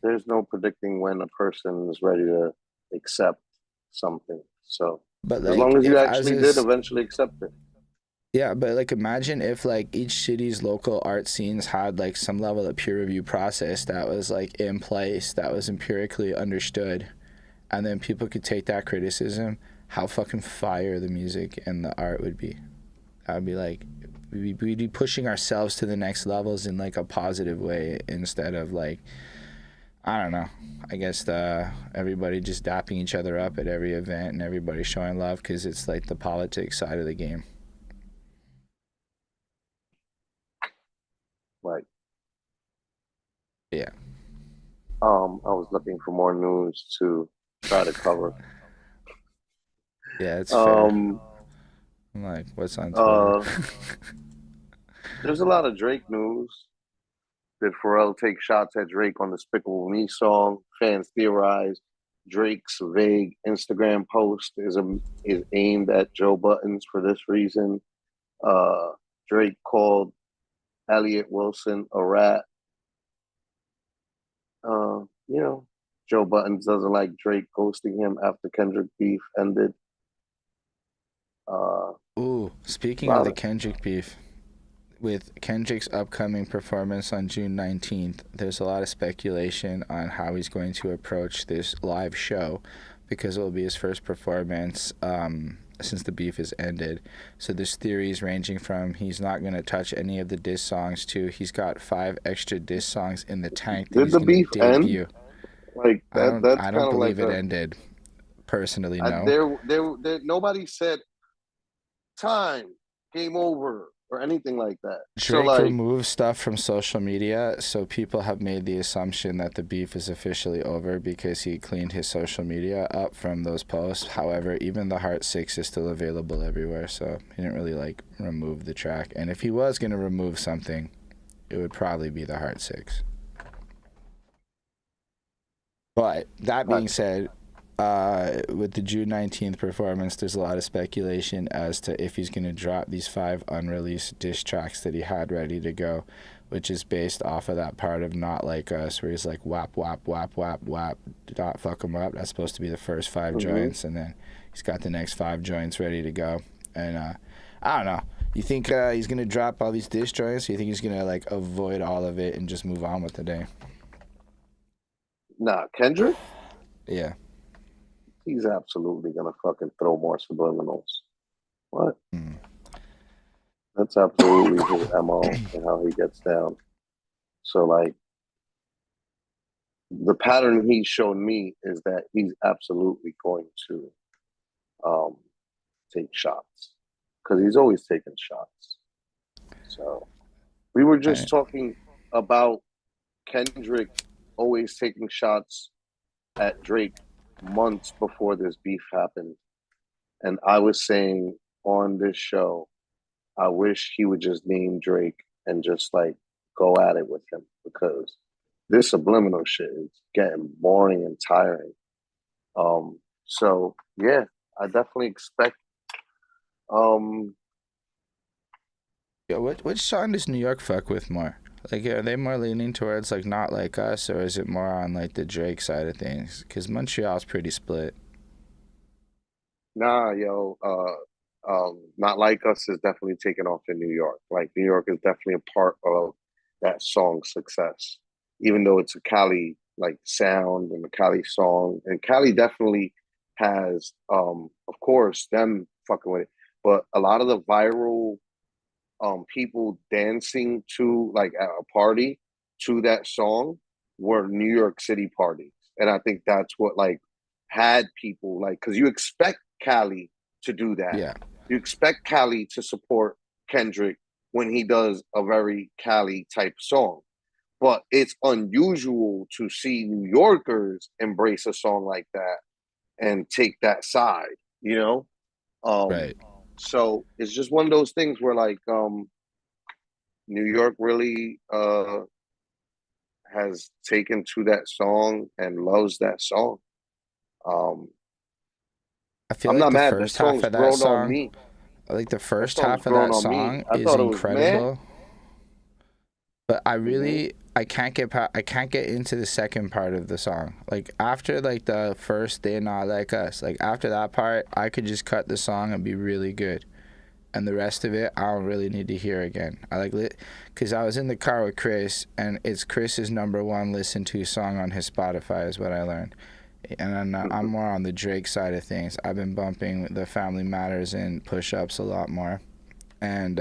there's no predicting when a person is ready to accept something. So but as like long as you if as actually did is eventually accept it. Yeah, but like imagine if like each city's local art scenes had like some level of peer review process that was like in place, that was empirically understood, and then people could take that criticism, how fucking fire the music and the art would be. That would be like, we'd be pushing ourselves to the next levels in like a positive way, instead of like, I don't know, I guess everybody just dapping each other up at every event and everybody showing love because it's like the politics side of the game. Right. Yeah. I was looking for more news to try to cover. Yeah, it's fair. Um, I'm like, what's on Twitter? uh, there's a lot of Drake news. Did Pharrell take shots at Drake on the Despicable Me song? Fans theorize Drake's vague Instagram post is aimed at Joe Buttons for this reason. Uh, Drake called Elliot Wilson a rat. You know, Joe Buttons doesn't like Drake ghosting him after Kendrick beef ended. Ooh, speaking of Lot the of Kendrick beef, with Kendrick's upcoming performance on June 19th, there's a lot of speculation on how he's going to approach this live show because it will be his first performance since the beef has ended. So there's theories ranging from he's not going to touch any of the diss songs to he's got 5 extra diss songs in the tank that did he's the going beef to end? debut. Like that. That's I kind don't of like believe it a. ended. Personally, no. Nobody said time, game over, or anything like that. So Drake like, removed stuff from social media, so people have made the assumption that the beef is officially over because he cleaned his social media up from those posts. However, even the Heart 6 is still available everywhere, so he didn't really like remove the track. And if he was going to remove something, it would probably be the Heart 6. But that being said, with the June 19th performance, there's a lot of speculation as to if he's going to drop these 5 unreleased diss tracks that he had ready to go, which is based off of that part of Not Like Us where he's like whap, whap, whap, whap, whap, dot fuck 'em up. That's supposed to be the first 5 joints, and then he's got the next 5 joints ready to go. And I don't know. You think he's going to drop all these diss joints, or you think he's going to like avoid all of it and just move on with the day? nah, Kendrick, Yeah. he's absolutely gonna fucking throw more subliminals. What? That's absolutely his MO and how he gets down. So like, the pattern he's shown me is that he's absolutely going to um, take shots because he's always taking shots. So we were just talking about Kendrick always taking shots at Drake months before this beef happened. And I was saying on this show, I wish he would just name Drake and just like go at it with him because this subliminal shit is getting boring and tiring. So yeah, I definitely expect Yeah, which song does New York fuck with more? Like, are they more leaning towards like Not Like Us, or is it more on like the Drake side of things? Because Montreal's pretty split. nah, Not Like Us is definitely taken off in New York. Like New York is definitely a part of that song's success, even though it's a Cali like sound and a Cali song. And Cali definitely has, of course, them fucking with it, but a lot of the viral people dancing to like at a party to that song were New York City parties. And I think that's what like had people like because you expect Cali to do that. Yeah. You expect Cali to support Kendrick when he does a very Cali type song. But it's unusual to see New Yorkers embrace a song like that and take that side, you know? Right. So it's just one of those things where like New York really has taken to that song and loves that song. I feel I'm like not the mad. That first half song's of that grown on song, me. like the That first song's half of grown that on me. song I is thought it was incredible. But I Mm-hmm. really I can't get into the second part of the song. Like after like the first They Not Like Us, like after that part, I could just cut the song and be really good. And the rest of it, I don't really need to hear again. I like it because I was in the car with Chris, and it's Chris's #1 listened to song on his Spotify, is what I learned. And I'm more on the Drake side of things. I've been bumping the Family Matters and Push Ups a lot more, and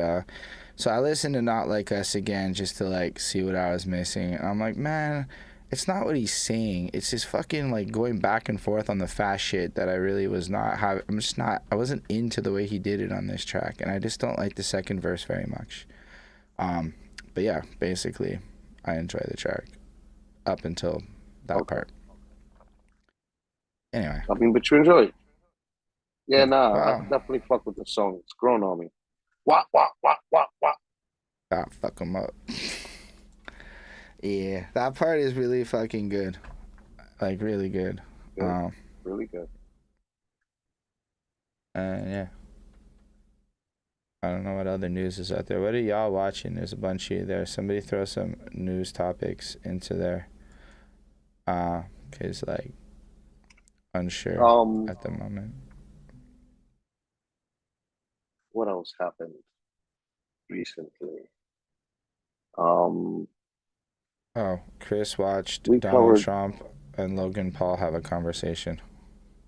so I listened to Not Like Us again just to like see what I was missing. And I'm like, man, it's not what he's saying. It's just fucking like going back and forth on the fast shit that I really was not. I wasn't into the way he did it on this track, and I just don't like the second verse very much. But yeah, basically, I enjoy the track up until that part. Anyway. I mean, but you enjoy it. Yeah, nah, Wow. I definitely fuck with the song. It's grown on me. Wah, wah, wah, wah, wah. Ah, fuck him up. Yeah, that part is really fucking good. Like, really good. Good. Really good. Yeah. I don't know what other news is out there. What are y'all watching? There's a bunch of you there. Somebody throw some news topics into there. He's like unsure Um, at the moment. what else happened recently? Um, Oh, Chris watched we Donald covered. Trump and Logan Paul have a conversation,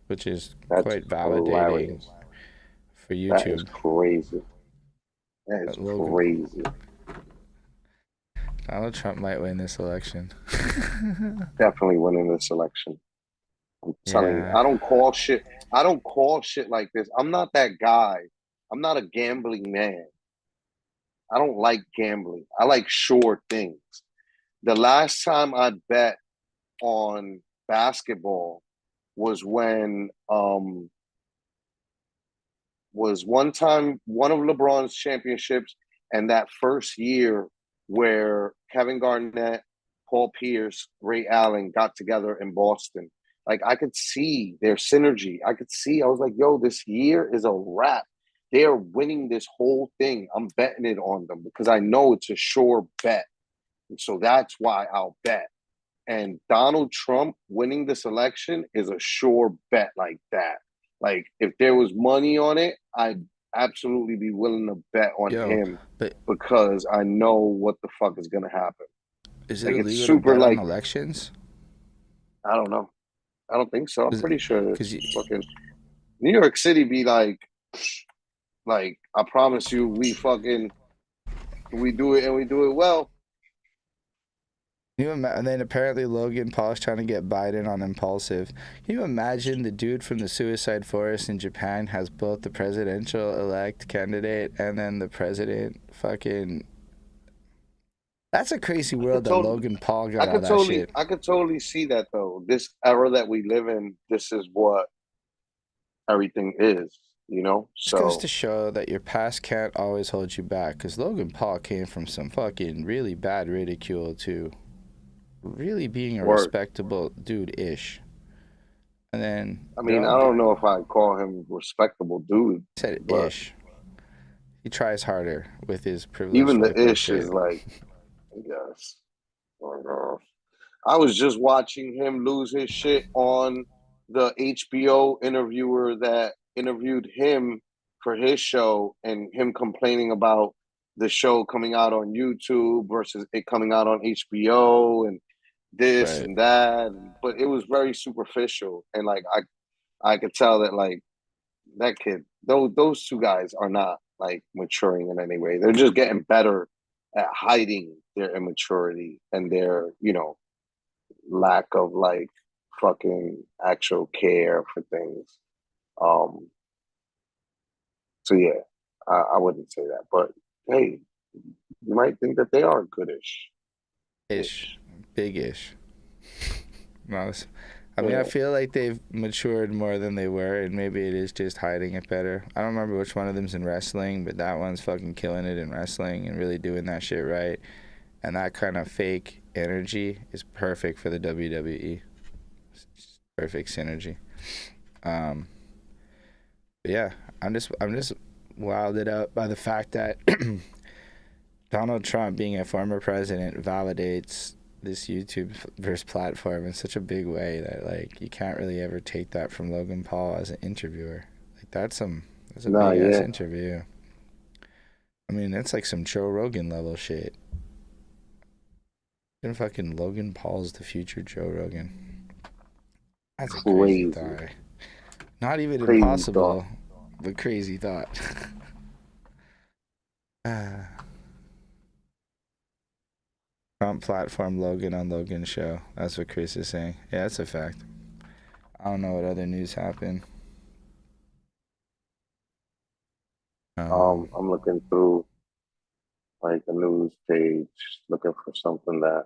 which is That's quite validating hilarious. for That is YouTube. crazy. That is Logan crazy. Donald Trump might win this election. Definitely winning this election. I'm telling you, Yeah. I don't call shit. I don't call shit like this. I'm not that guy. I'm not a gambling man. I don't like gambling. I like sure things. The last time I bet on basketball was when was one time one of LeBron's championships and that first year where Kevin Garnett, Paul Pierce, Ray Allen got together in Boston. Like I could see their synergy. I was like, yo, this year is a wrap. They are winning this whole thing. I'm betting it on them because I know it's a sure bet. And so that's why I'll bet. And Donald Trump winning this election is a sure bet like that. Like if there was money on it, I'd absolutely be willing to bet on Yo, him but because I know what the fuck is gonna happen. is it Like it's illegal to super bet on like elections? I don't know. I don't think so. I'm pretty sure Because it's fucking New York City be like I promise you we do it and we do it well. and then apparently Logan Paul's trying to get Biden on impulsive. Can you imagine the dude from the Suicide Forest in Japan has both the presidential elect candidate and then the president fucking. That's a crazy I could world that totally Logan Paul got all that shit. I could totally see that though. This era that we live in, this is what everything is, you know? Just goes to So show that your past can't always hold you back. Because Logan Paul came from some fucking really bad ridicule to really being a work. respectable dude-ish. And then I they're mean, all I don't know if I'd call him respectable dude, said but ish. He tries harder with his privileged even the white boy ish shit. is like, I guess. I was just watching him lose his shit on the HBO interviewer that interviewed him for his show and him complaining about the show coming out on YouTube versus it coming out on HBO and this Right. and that. But it was very superficial. And like I could tell that like that kid, those two guys are not like maturing in any way. They're just getting better at hiding their immaturity and their, lack of like fucking actual care for things. Um, so yeah, I wouldn't say that, but hey, you might think that they are goodish. Ish. Big ish. No, I mean, I Yeah. feel like they've matured more than they were, and maybe it is just hiding it better. I don't remember which one of them's in wrestling, but that one's fucking killing it in wrestling and really doing that shit right. And that kind of fake energy is perfect for the WWE. It's perfect synergy. Um, but yeah, I'm just wilded out by the fact that Donald Trump, being a former president, validates this YouTube verse platform in such a big way that like you can't really ever take that from Logan Paul as an interviewer. Like that's a Nah, big ass yeah. interview. I mean, that's like some Joe Rogan level shit. And fucking Logan Paul's the future Joe Rogan. That's a crazy Crazy, thought. Not even crazy thought. impossible, but crazy thought. Ah. Trump platform Logan on Logan's show. That's what Chris is saying. Yeah, that's a fact. I don't know what other news happened. I'm looking through like a news page, looking for something that.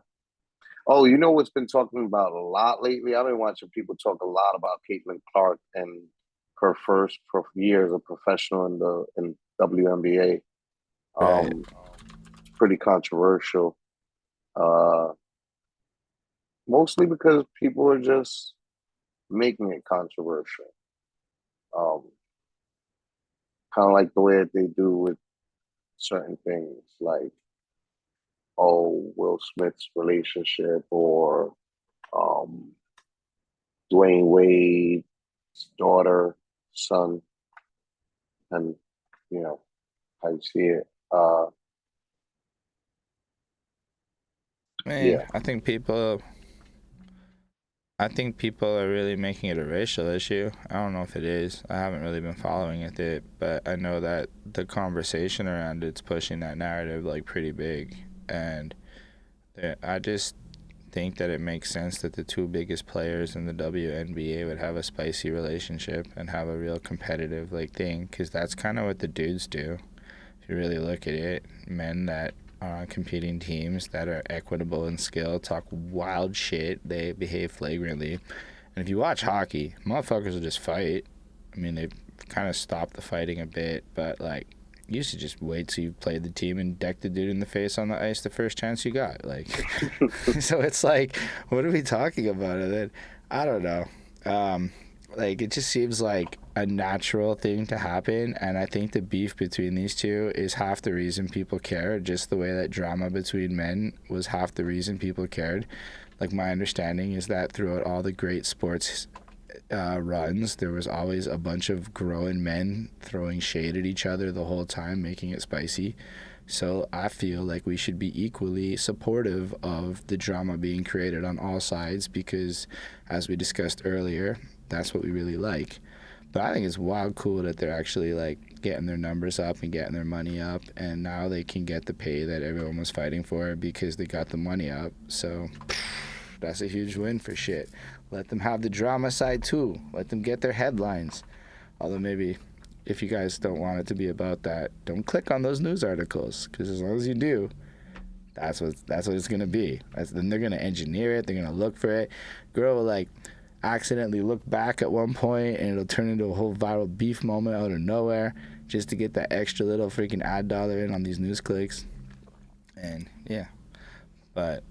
Oh, you know what's been talking about a lot lately? I've been watching people talk a lot about Caitlin Clark and her first year as a professional in WNBA. Right. It's pretty controversial. Uh, Mostly because people are just making it controversial. Um, Kind of like the way that they do with certain things, like Will Smith's relationship or um, Dwayne Wade's daughter, son, and you know how you see it. Man, Yeah, I think people are really making it a racial issue. I don't know if it is. I haven't really been following it, but I know that the conversation around it's pushing that narrative like pretty big, and I just think that it makes sense that the two biggest players in the WNBA would have a spicy relationship and have a real competitive like thing, because that's kind of what the dudes do. If you really look at it, men that are on competing teams that are equitable in skill talk wild shit. They behave flagrantly. And if you watch hockey, motherfuckers will just fight. I mean, they've kind of stopped the fighting a bit, but like, you used to just wait till you played the team and deck the dude in the face on the ice the first chance you got. Like, so it's like, what are we talking about? And then, I don't know. Like, it just seems like a natural thing to happen, and I think the beef between these two is half the reason people care, just the way that drama between men was half the reason people cared. Like, my understanding is that throughout all the great sports runs, there was always a bunch of grown men throwing shade at each other the whole time, making it spicy. So I feel like we should be equally supportive of the drama being created on all sides, because, as we discussed earlier, that's what we really like. But I think it's wild cool that they're actually like getting their numbers up and getting their money up, and now they can get the pay that everyone was fighting for because they got the money up. So that's a huge win for shit. Let them have the drama side too. Let them get their headlines. Although maybe if you guys don't want it to be about that, don't click on those news articles, because as long as you do, that's what it's gonna be. Then they're gonna engineer it. They're gonna look for it. Girl will like accidentally look back at one point, and it'll turn into a whole viral beef moment out of nowhere, just to get that extra little freaking ad dollar in on these news clicks. And yeah, but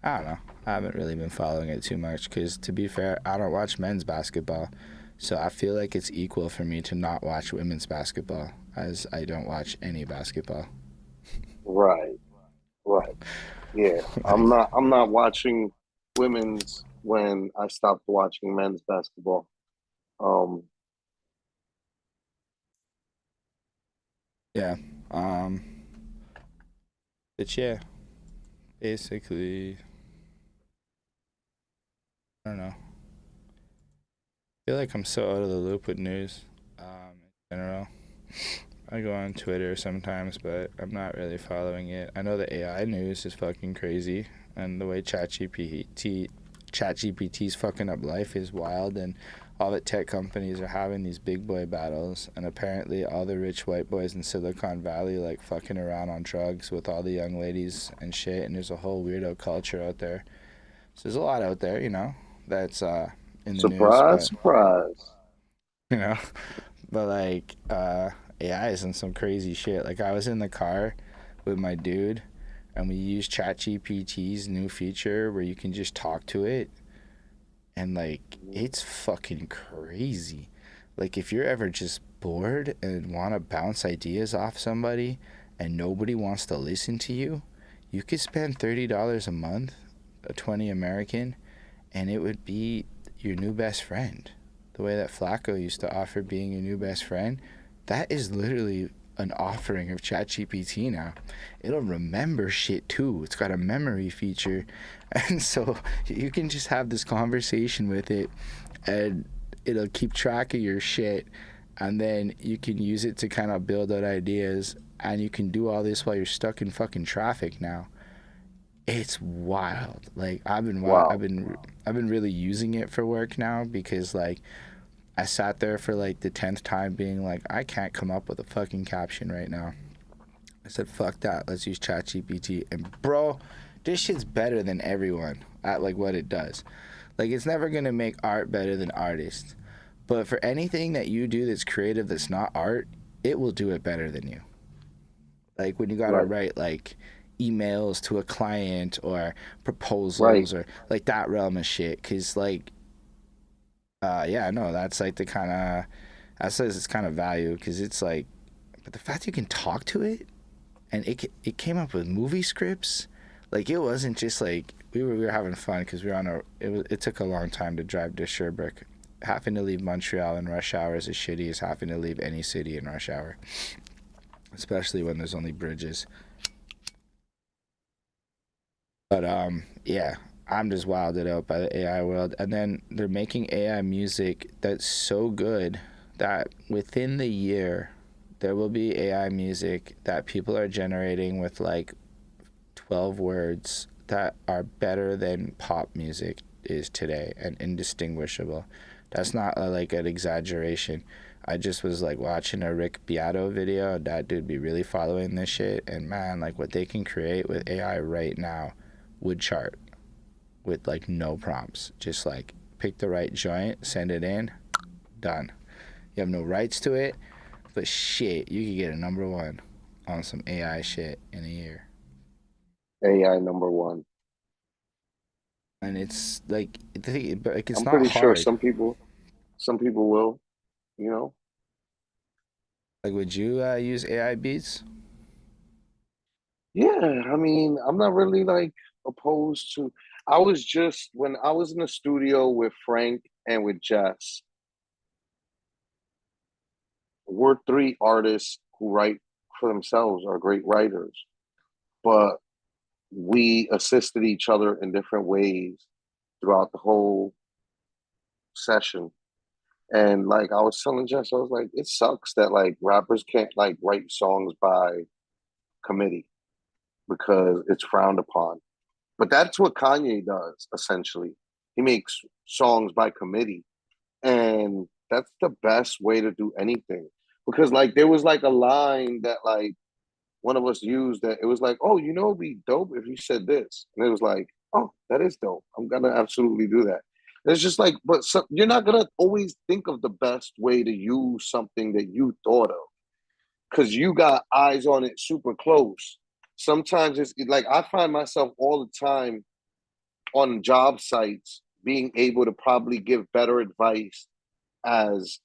I don't know. I haven't really been following it too much, because to be fair, I don't watch men's basketball, so I feel like it's equal for me to not watch women's basketball as I don't watch any basketball. right. Yeah, I'm not watching women's when I stopped watching men's basketball. Um, Yeah. Um. But yeah, basically, I don't know. I feel like I'm so out of the loop with news, in general. I go on Twitter sometimes, but I'm not really following it. I know the AI news is fucking crazy, and the way ChatGPT's fucking up life is wild, and all the tech companies are having these big boy battles, and apparently all the rich white boys in Silicon Valley like fucking around on drugs with all the young ladies and shit, and there's a whole weirdo culture out there. So there's a lot out there, that's in the news, surprise, but surprise. you know, but like AI is in some crazy shit. Like, I was in the car with my dude, and we used ChatGPT's new feature where you can just talk to it, and like, it's fucking crazy. Like, if you're ever just bored and want to bounce ideas off somebody and nobody wants to listen to you, you could spend $30 a month, a 20 American, and it would be your new best friend. The way that Flacco used to offer being your new best friend, that is literally an offering of ChatGPT now. It'll remember shit too. It's got a memory feature. And so you can just have this conversation with it, and it'll keep track of your shit, and then you can use it to kind of build out ideas, and you can do all this while you're stuck in fucking traffic now. It's wild. Like, Wow. I've been really using it for work now, because like, I sat there for like the 10th time being like, I can't come up with a fucking caption right now. I said, fuck that. Let's use ChatGPT. And bro, this shit's better than everyone at like what it does. Like, it's never gonna make art better than artists. But for anything that you do that's creative that's not art, it will do it better than you. Like, when you gotta Right. write like emails to a client or Right. proposals or like that realm of shit. Cause like, yeah, no, that's like the kind of, that says it's kind of value, because it's like, but the fact you can talk to it, and it came up with movie scripts, like, it wasn't just like we were having fun because we were on it took a long time to drive to Sherbrooke. Having to leave Montreal in rush hour is as shitty as having to leave any city in rush hour, especially when there's only bridges. But yeah, I'm just wilded out by the AI world. And then they're making AI music that's so good that within the year there will be AI music that people are generating with like 12 words that are better than pop music is today and indistinguishable. That's not like an exaggeration. I just was like watching a Rick Beato video. That dude be really following this shit. And man, like what they can create with AI right now would chart with like no prompts. Just like pick the right joint, send it in, done. You have no rights to it, but shit, you could get a number one on some AI shit in a year. AI number one. And it's like, like it's I'm not pretty sure hard. some people will, you know. Like, would you use AI beats? Yeah, I mean, I'm not really like opposed to. I was just when I was in the studio with Frank and with Jess, we're three artists who write for themselves, are great writers, but we assisted each other in different ways throughout the whole session. And like I was telling Jess, I was like, it sucks that like rappers can't like write songs by committee because it's frowned upon. But that's what Kanye does essentially. He makes songs by committee, and that's the best way to do anything. Because like there was like a line that like one of us used that it was like, oh, you know, it'd be dope if you said this, and it was like, oh, that is dope. I'm gonna absolutely do that. It's just like, but you're not gonna always think of the best way to use something that you thought of because you got eyes on it super close. Sometimes it's like I find myself all the time on job sites being able to probably give better advice as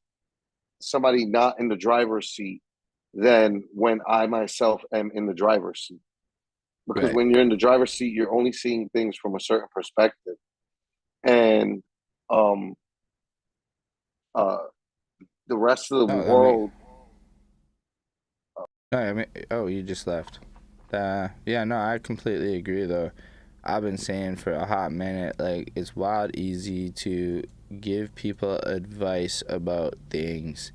somebody not in the driver's seat than when I myself am in the driver's seat. Because Right. when you're in the driver's seat, you're only seeing things from a certain perspective. And um uh the rest of the No, that make world. no. I mean, oh, you just left. Yeah, no, I completely agree though. I've been saying for a hot minute, like it's wild easy to give people advice about things,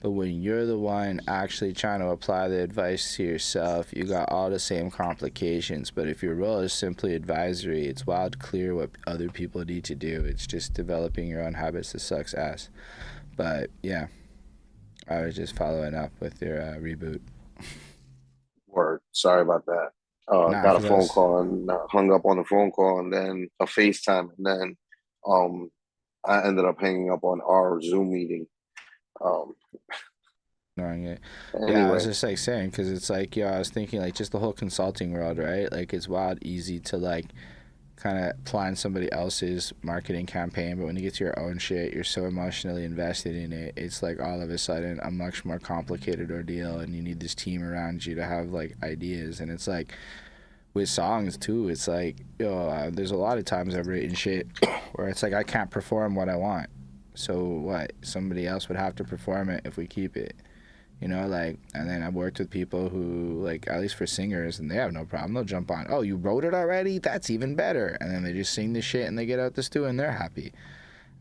but when you're the one actually trying to apply the advice to yourself, you got all the same complications. But if your role is simply advisory, it's wild clear what other people need to do. It's just developing your own habits that sucks ass. But yeah, I was just following up with your reboot. Word. Sorry about that. Nah, Got a cause I phone was call and hung up on the phone call, and then a FaceTime, and then um, I ended up hanging up on our Zoom meeting. Um, ignoring it. Yeah, I was anyway, just like saying, because it's like, yeah, I was thinking like just the whole consulting world, right? Like it's wild easy to like kind of plan somebody else's marketing campaign, but when you get to your own shit, you're so emotionally invested in it. It's like all of a sudden a much more complicated ordeal, and you need this team around you to have like ideas. And it's like with songs too, it's like, yo, there's a lot of times I've written shit where it's like I can't perform what I want. So what? Somebody else would have to perform it if we keep it. Like, and then I've worked with people who, like, at least for singers, and they have no problem. They'll jump on, oh, you wrote it already? That's even better. And then they just sing the shit and they get out the stew and they're happy.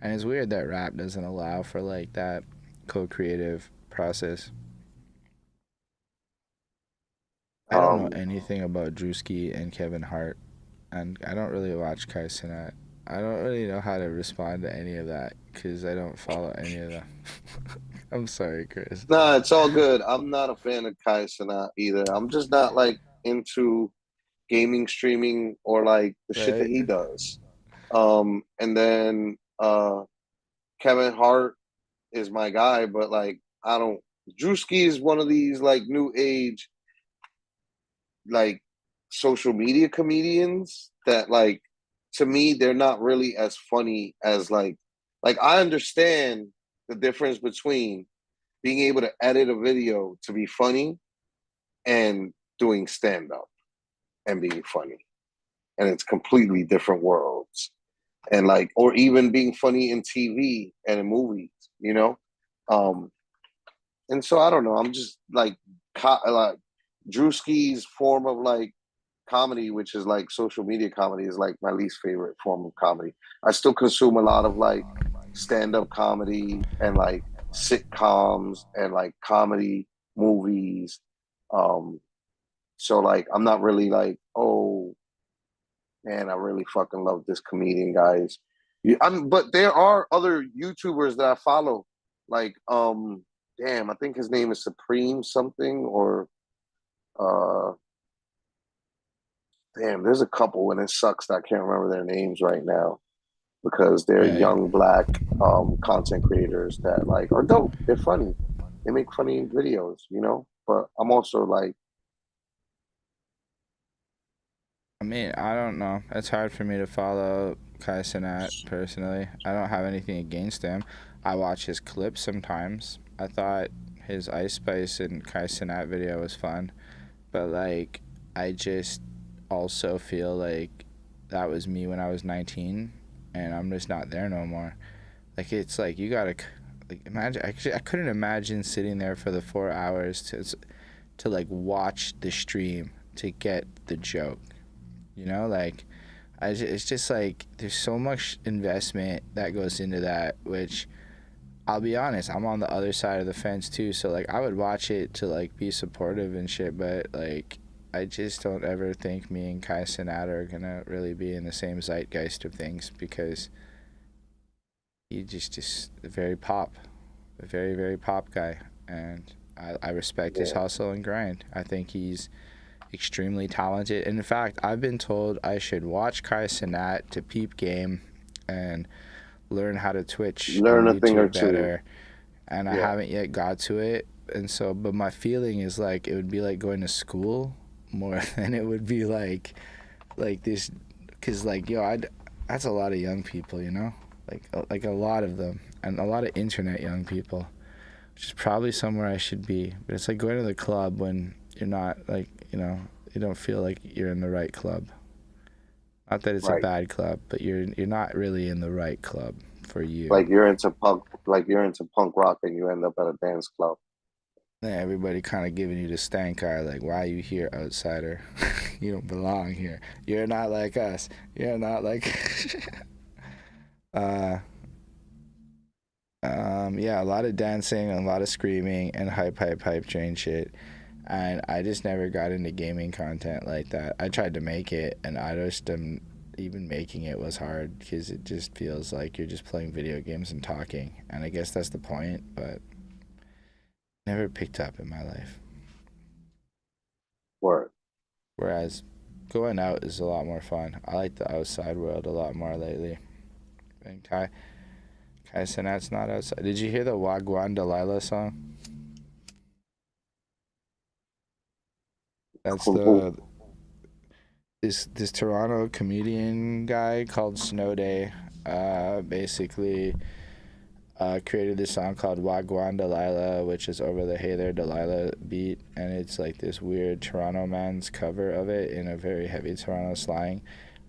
And it's weird that rap doesn't allow for, like, that co-creative process. I don't know um, anything about Drewski and Kevin Hart, and I don't really watch Kai Cenat. I don't really know how to respond to any of that because I don't follow any of them. I'm sorry, Chris. nah, it's all good. I'm not a fan of Kai Cenat either. I'm just not like into gaming, streaming, or like the shit that Right? he does. And then Kevin Hart is my guy, but like I don't. Drewski is one of these like new age like social media comedians that like to me they're not really as funny as like I understand the difference between being able to edit a video to be funny and doing stand up and being funny. and it's completely different worlds. And like, or even being funny in TV and in movies, you know. And so I don't know. I'm just like Drewski's form of like comedy, which is like social media comedy, is like my least favorite form of comedy. I still consume a lot of like stand up comedy and like sitcoms and like comedy movies. So like I'm not really like, oh man, I really fucking love this comedian, guys. But there are other YouTubers that I follow, like damn, I think his name is Supreme something, or uh damn, there's a couple, and it sucks that I can't remember their names right now because they're Right. young black content creators that like are dope. They're funny. They make funny videos, you know. But I'm also like, I mean, I don't know. It's hard for me to follow Kai Cenat personally. I don't have anything against him. I watch his clips sometimes. I thought his Ice Spice and Kai Cenat video was fun, but like, I just also feel like that was me when I was 19, and I'm just not there no more. Like, it's like you gotta like imagine. Actually, I couldn't imagine sitting there for the 4 hours to like watch the stream to get the joke. You know, like it's just like there's so much investment that goes into that, which I'll be honest, I'm on the other side of the fence too. So like I would watch it to like be supportive and shit, but like I just don't ever think me and Kai Cenat are gonna really be in the same zeitgeist of things because he just a very very pop guy, and I respect his hustle and grind. I think he's extremely talented. And in fact, I've been told I should watch Kai Cenat to peep game and learn how to Twitch learn and a thing or YouTube two. better. And I haven't yet got to it. And so, but my feeling is like it would be like going to school more than it would be like this, because like that's a lot of young people, you know, like a lot of them, and a lot of internet young people, which is probably somewhere I should be. But it's like going to the club when you're not like, you know, you don't feel like you're in the right club. Not that it's a bad club, but you're not really in the right club for you. Like you're into punk rock and you end up at a dance club. Yeah, everybody kind of giving you the stank eye, like, why are you here, outsider? You don't belong here. You're not like us. You're not like yeah, a lot of dancing and a lot of screaming and hype train shit. And I just never got into gaming content like that. I tried to make it, and I just even making it was hard because it just feels like you're just playing video games and talking. And I guess that's the point, but never picked up in my life. Word. Whereas going out is a lot more fun. I like the outside world a lot more lately. And Kai Cenat's not outside. Did you hear the Wagwan Delilah song? That's this Toronto comedian guy called Snow Day basically created this song called Wagwan Delilah, which is over the Hey There Delilah beat, and it's like this weird Toronto man's cover of it in a very heavy Toronto slang.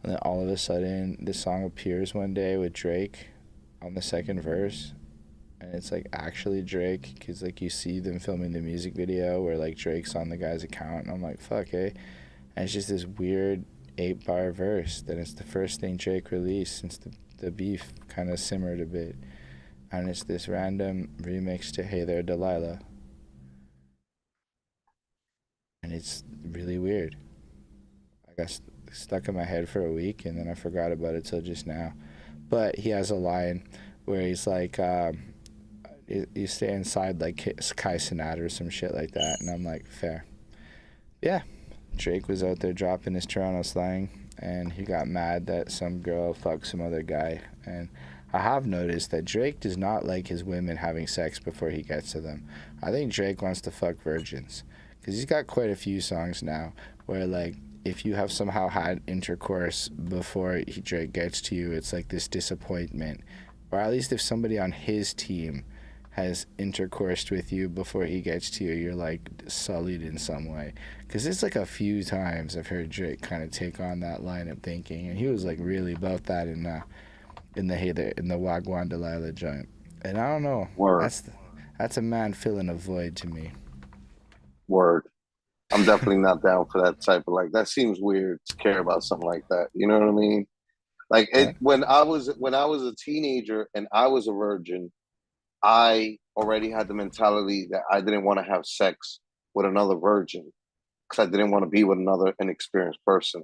And then all of a sudden this song appears one day with Drake on the second verse, and it's like actually Drake, because like you see them filming the music video where like Drake's on the guy's account, and I'm like, fuck, eh? And it's just this weird 8-bar verse. Then it's the first thing Drake released since the beef kind of simmered a bit, and it's this random remix to Hey There Delilah, and it's really weird. I got stuck in my head for a week, and then I forgot about it till just now. But he has a line where he's like, you stay inside like Kai Cenat or some shit like that. And I'm like, fair. Yeah, Drake was out there dropping his Toronto slang, and he got mad that some girl fucked some other guy. And I have noticed that Drake does not like his women having sex before he gets to them. I think Drake wants to fuck virgins, because he's got quite a few songs now where like, if you have somehow had intercourse before Drake gets to you, it's like this disappointment. Or at least if somebody on his team has intercoursed with you before he gets to you, you're like sullied in some way. Because it's like a few times I've heard Drake kind of take on that line of thinking, and he was like really about that in the Wagwan Delilah joint. And I don't know, Word. that's a man filling a void to me. Word. I'm definitely not down for that type of like. That seems weird to care about something like that. You know what I mean? Like Yeah. when I was a teenager and I was a virgin, I already had the mentality that I didn't want to have sex with another virgin because I didn't want to be with another inexperienced person.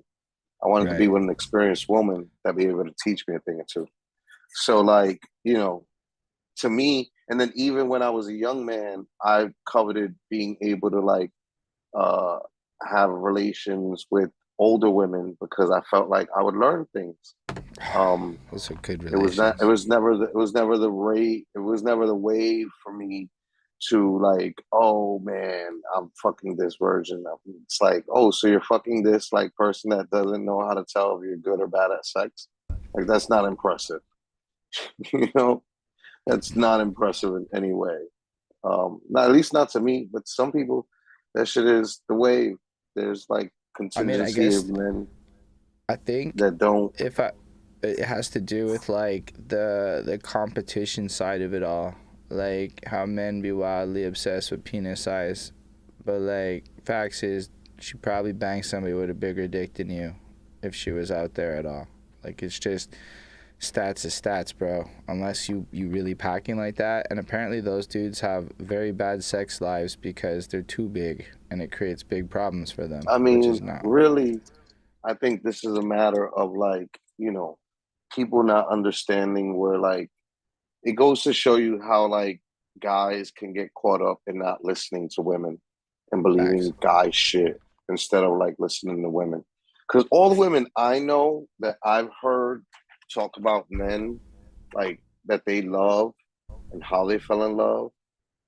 I wanted to be Right. with an experienced woman that be able to teach me a thing or two. So like, you know, to me, and then even when I was a young man, I coveted being able to like uh have relations with older women because I felt like I would learn things. Those are good It was not. relations. It was never the wave for me to like. Oh man, I'm fucking this virgin. It's like, oh, so you're fucking this like person that doesn't know how to tell if you're good or bad at sex. Like that's not impressive. You know, that's not impressive in any way. Not at least not to me, but some people, that shit is the wave. There's like I mean, I contingency of guess men I think that don't. if I it has to do with like the competition side of it all, like how men be wildly obsessed with penis size, but like facts is she probably banged somebody with a bigger dick than you if she was out there at all. Like it's just stats is stats, bro, unless you really packing like that. And apparently those dudes have very bad sex lives because they're too big and it creates big problems for them, I which is mean, not. really, I think this is a matter of like, you know, people not understanding where like it goes to show you how like guys can get caught up in not listening to women and Facts. believing guy shit instead of like listening to women. Because all the women I know that I've heard talk about men like that they love and how they fell in love,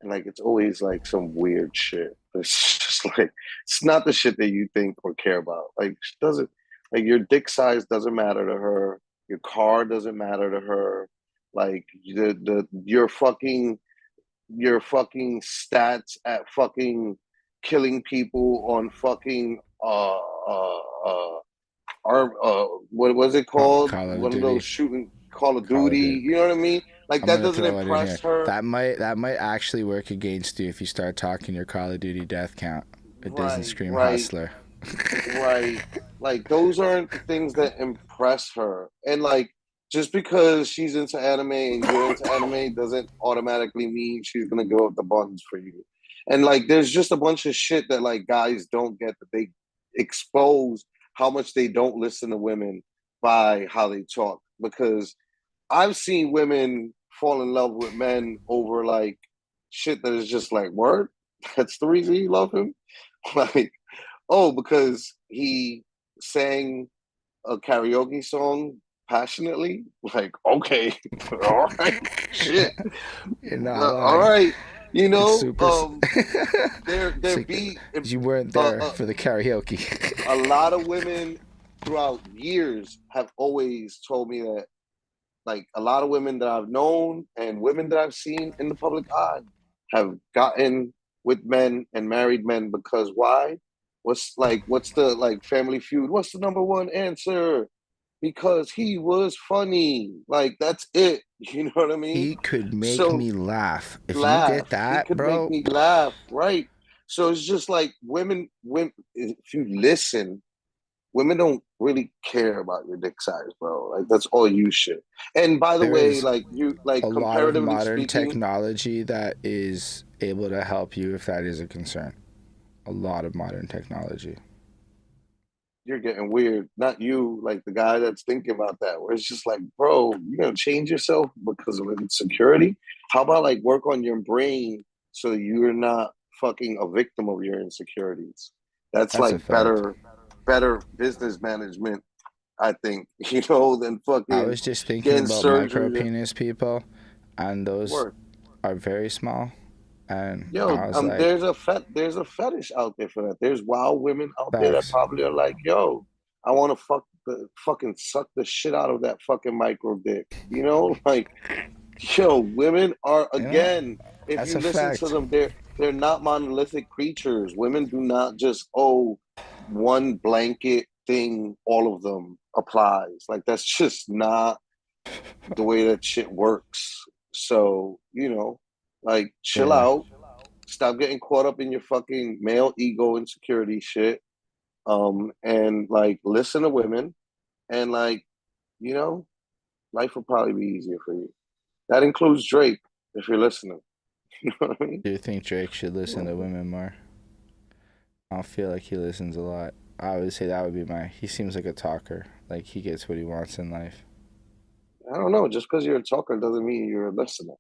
and like it's always like some weird shit. It's just like it's not the shit that you think or care about. Like she doesn't like your dick size doesn't matter to her. Your car doesn't matter to her. Like the your fucking stats at fucking killing people on fucking what was it called? Call of One of those Duty. shooting Call of Call of Duty. Duty. You know what I mean? Like I'm that gonna doesn't throw it in impress here. her. That might actually work against you if you start talking your Call of Duty death count. It doesn't Right, scream right, hustler. right. Like those aren't the things that impress her. And like just because she's into anime and you're into anime doesn't automatically mean she's gonna go up the buttons for you. And like there's just a bunch of shit that like guys don't get, that they expose how much they don't listen to women by how they talk. Because I've seen women fall in love with men over like shit that is just like, word, that's the reason you love him. Like, oh, because he sang a karaoke song passionately. Like, okay, all right, shit, You're not all lying. right. You It's know, super. there be You weren't uh, there uh, for the karaoke. a lot of women throughout years have always told me that, like, a lot of women that I've known and women that I've seen in the public eye have gotten with men and married men because why? What's the like Family Feud? What's the number one answer? Because he was funny. Like that's it. You know what I mean? He could make So me laugh. If you get laugh. He that, could make bro. me laugh, right? So it's just like women. If you listen, women don't really care about your dick size, bro. Like that's all you shit. And by the There way, is like you, like a lot of comparatively modern speaking, technology that is able to help you if that is a concern. A lot of modern technology. you're getting weird. Not you, like the guy that's thinking about that. Where it's just like, bro, you're gonna change yourself because of insecurity. How about like work on your brain so that you're not fucking a victim of your insecurities? That's That's a like fact. better business management, I think, you know, than I fucking was just thinking getting about micro surgery to penis people, and those work. are very small. And Yo, I was like, there's a fetish out there for that. There's wild women out there that facts. probably are like, yo, I want to fucking suck the shit out of that fucking micro dick. You know, like, yo, women are You know, again. if That's you a listen fact. to them, they're not monolithic creatures. Women do not just one blanket thing. All of them applies. Like that's just not the way that shit works. So like chill Yeah. out. Stop getting caught up in your fucking male ego insecurity shit. And like listen to women, and like you know, life will probably be easier for you. That includes Drake, if you're listening. You know what I mean? Do you think Drake should listen to women more? I don't feel like he listens a lot. I would say that would be he seems like a talker. Like he gets what he wants in life. I don't know. Just because you're a talker doesn't mean you're a listener.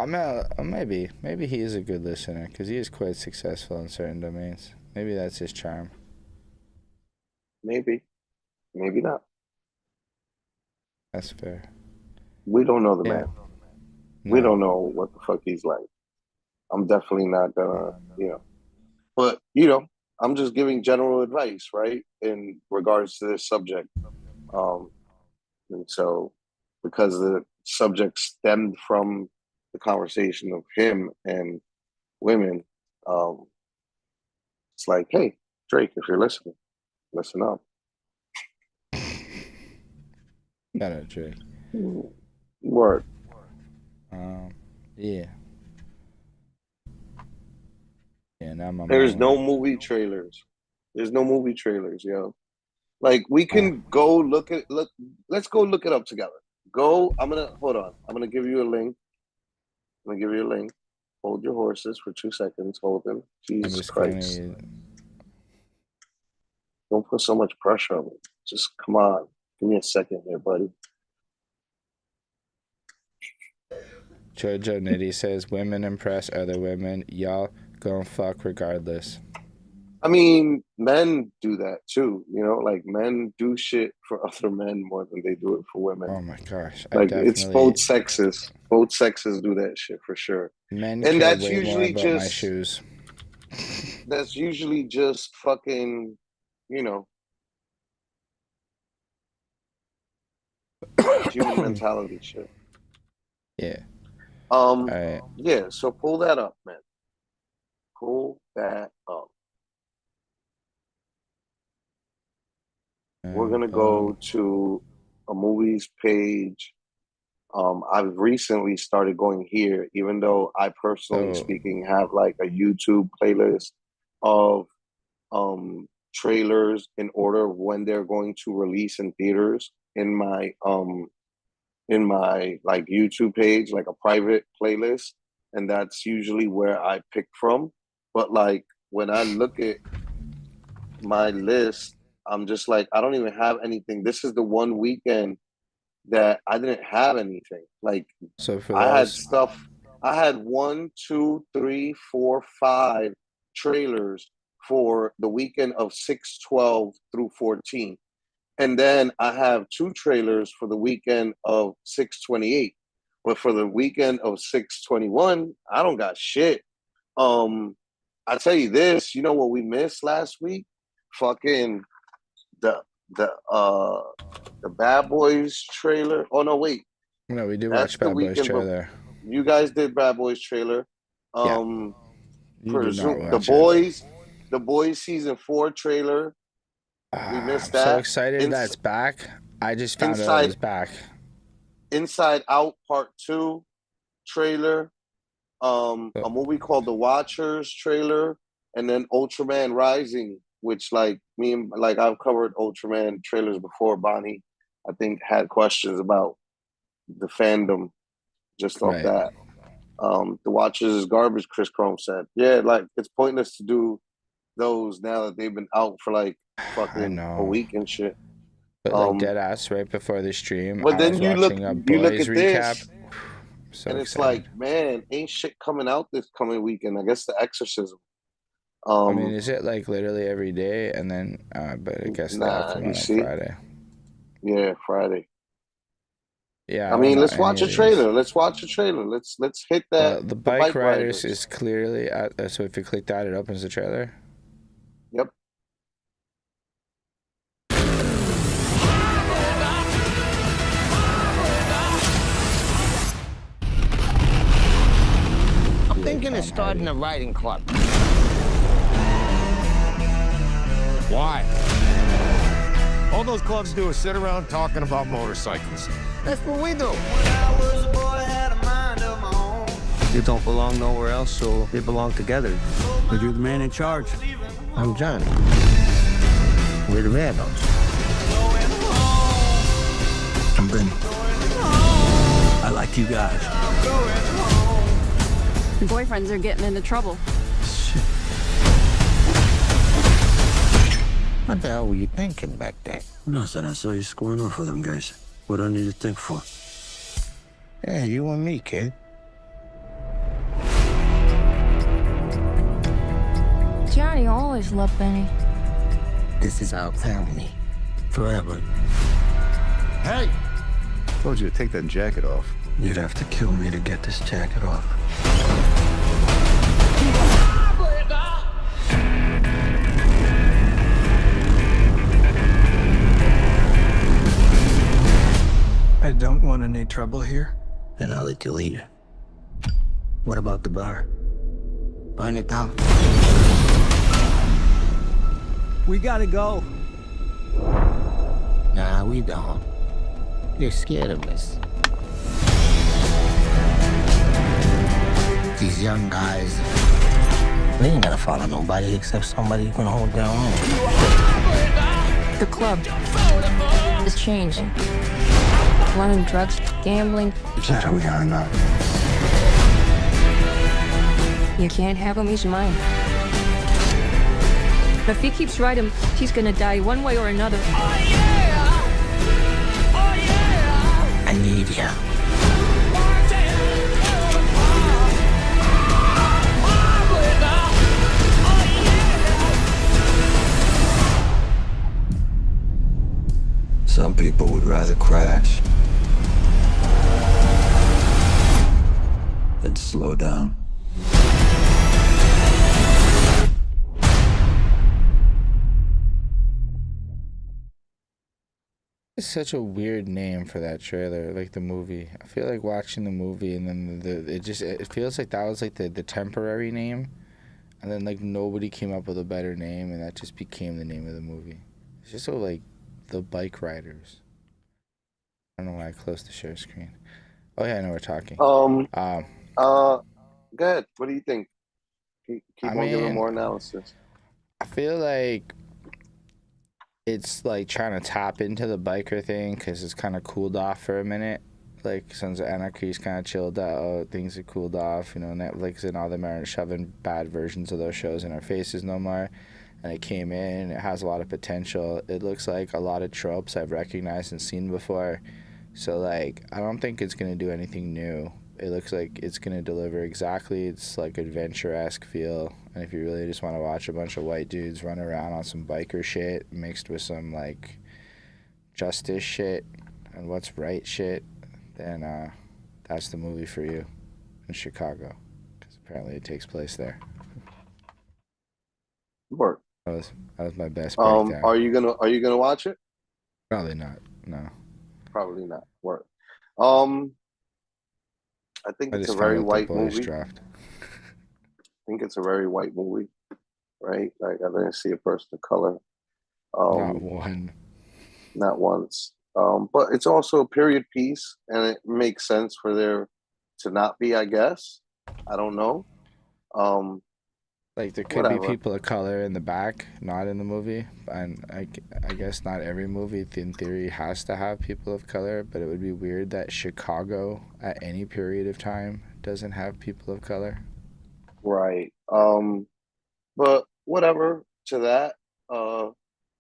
Maybe he is a good listener because he is quite successful in certain domains. Maybe that's his charm. Maybe, maybe not. That's fair. We don't know the Yeah. man. No. We don't know what the fuck he's like. I'm definitely not gonna, But I'm just giving general advice, right, in regards to this subject. And so, because the subject stemmed from the conversation of him and women, it's like, hey, Drake, if you're listening, listen up. Shout out Drake. Word. Yeah. Yeah, now my There's mind no went- movie trailers. There's no movie trailers, yo. Like we can go let's go look it up together. Hold on. I'm gonna give you a link. Hold your horses for 2 seconds. Hold them. I'm Jesus just Christ. gonna. Don't put so much pressure on me. Just come on. Give me a second here, buddy. Jojo Nitty says women impress other women. Y'all gonna fuck regardless. I mean, men do that too, like men do shit for other men more than they do it for women. Oh my gosh. Like it's both sexes. Both sexes do that shit for sure. Men And care that's way usually more about my just- shoes. That's usually just fucking, human mentality shit. Yeah. Um, Alright. yeah, so pull that up, man. Pull that up. We're gonna go to a movies page. I've recently started going here, even though I personally speaking have like a YouTube playlist of trailers in order of when they're going to release in theaters in my like YouTube page, like a private playlist, and that's usually where I pick from. But like when I look at my list, I'm just like, I don't even have anything. This is the one weekend that I didn't have anything. Like So for I had those, stuff. I had 1, 2, 3, 4, 5 trailers for the weekend of 6/12 through 14. And then I have 2 trailers for the weekend of 6/28. But for the weekend of 6/21, I don't got shit. I tell you this, you know what we missed last week? Fucking the Bad Boys trailer. Oh no, wait. no, we did That's watch the Bad Boys weekend, but- trailer. You guys did Bad Boys trailer. You did not The Boys season 4 trailer. We missed I'm so that. excited that's back. I just found out it was back. Inside Out Part 2 trailer. A movie called The Watchers trailer, and then Ultraman Rising, which like I've covered Ultraman trailers before. Bonnie, I think, had questions about the fandom just off that. The Watchers is garbage, Chris Chrome said. Yeah, like it's pointless to do those now that they've been out for like fucking a week and shit. But like dead ass right before the stream. But then I was you look watching at a Boys recap. this, So and it's excited. like, man, ain't shit coming out this coming weekend. I guess The Exorcism. I mean, is it like literally every day? And then, but I guess they all come out on Friday. Yeah, Friday. Yeah, I mean, let's watch a trailer. Let's watch a trailer. Let's hit that. The Bike Riders is clearly so if you click that, it opens the trailer. Yep. thinking of starting a riding club. Why? All those clubs do is sit around talking about motorcycles. That's what we do. You don't belong nowhere else, so they belong together. But you're the man in charge. I'm Johnny. We're the Vandals. I'm Benny. I like you guys. Your boyfriends are getting into trouble. Shit. What the hell were you thinking back there? Nothing. I saw you squaring off with them guys. What do I need to think for? Yeah, you and me, kid. Johnny always loved Benny. This is our family. Forever. Hey! Told you to take that jacket off. You'd have to kill me to get this jacket off. I don't want any trouble here. Then I'll let you lead. What about the bar? Burn it down. We gotta go. Nah, we don't. You're scared of us. These young guys, they ain't gonna follow nobody except somebody who can hold their own. The club is changing. Running drugs, gambling. Is that who we are now? You can't have him, he's mine. If he keeps riding, he's gonna die one way or another. I need you. Some people would rather crash than slow down. It's such a weird name for that trailer, like the movie. I feel like watching the movie and then it feels like that was like the temporary name, and then like nobody came up with a better name, and that just became the name of the movie. It's just so like the bike riders. I don't know why I closed the share screen. Oh yeah, I know we're talking. Go ahead. What do you think? Keep on giving more analysis. I feel like it's like trying to tap into the biker thing because it's kind of cooled off for a minute. Like Sons of Anarchy's kind of chilled out. Things are cooled off. You know, Netflix and all them aren't shoving bad versions of those shows in our faces no more. And it came in. It has a lot of potential. It looks like a lot of tropes I've recognized and seen before. So like, I don't think it's gonna do anything new. It looks like it's gonna deliver exactly its like adventure-esque feel. And if you really just want to watch a bunch of white dudes run around on some biker shit mixed with some like justice shit and what's right shit, then that's the movie for you in Chicago, because apparently it takes place there. Work. That was my best breakdown. Are you gonna watch it? Probably not. No. Probably not. Work. I think it's a very white movie. Draft. I think it's a very white movie, right? Like I didn't see a person of color. Not one. Not once. But it's also a period piece, and it makes sense for there to not be, I guess. I don't know. Like there could be people of color in the back, not in the movie, and I guess not every movie in theory has to have people of color, but it would be weird that Chicago at any period of time doesn't have people of color. Right. But whatever to that.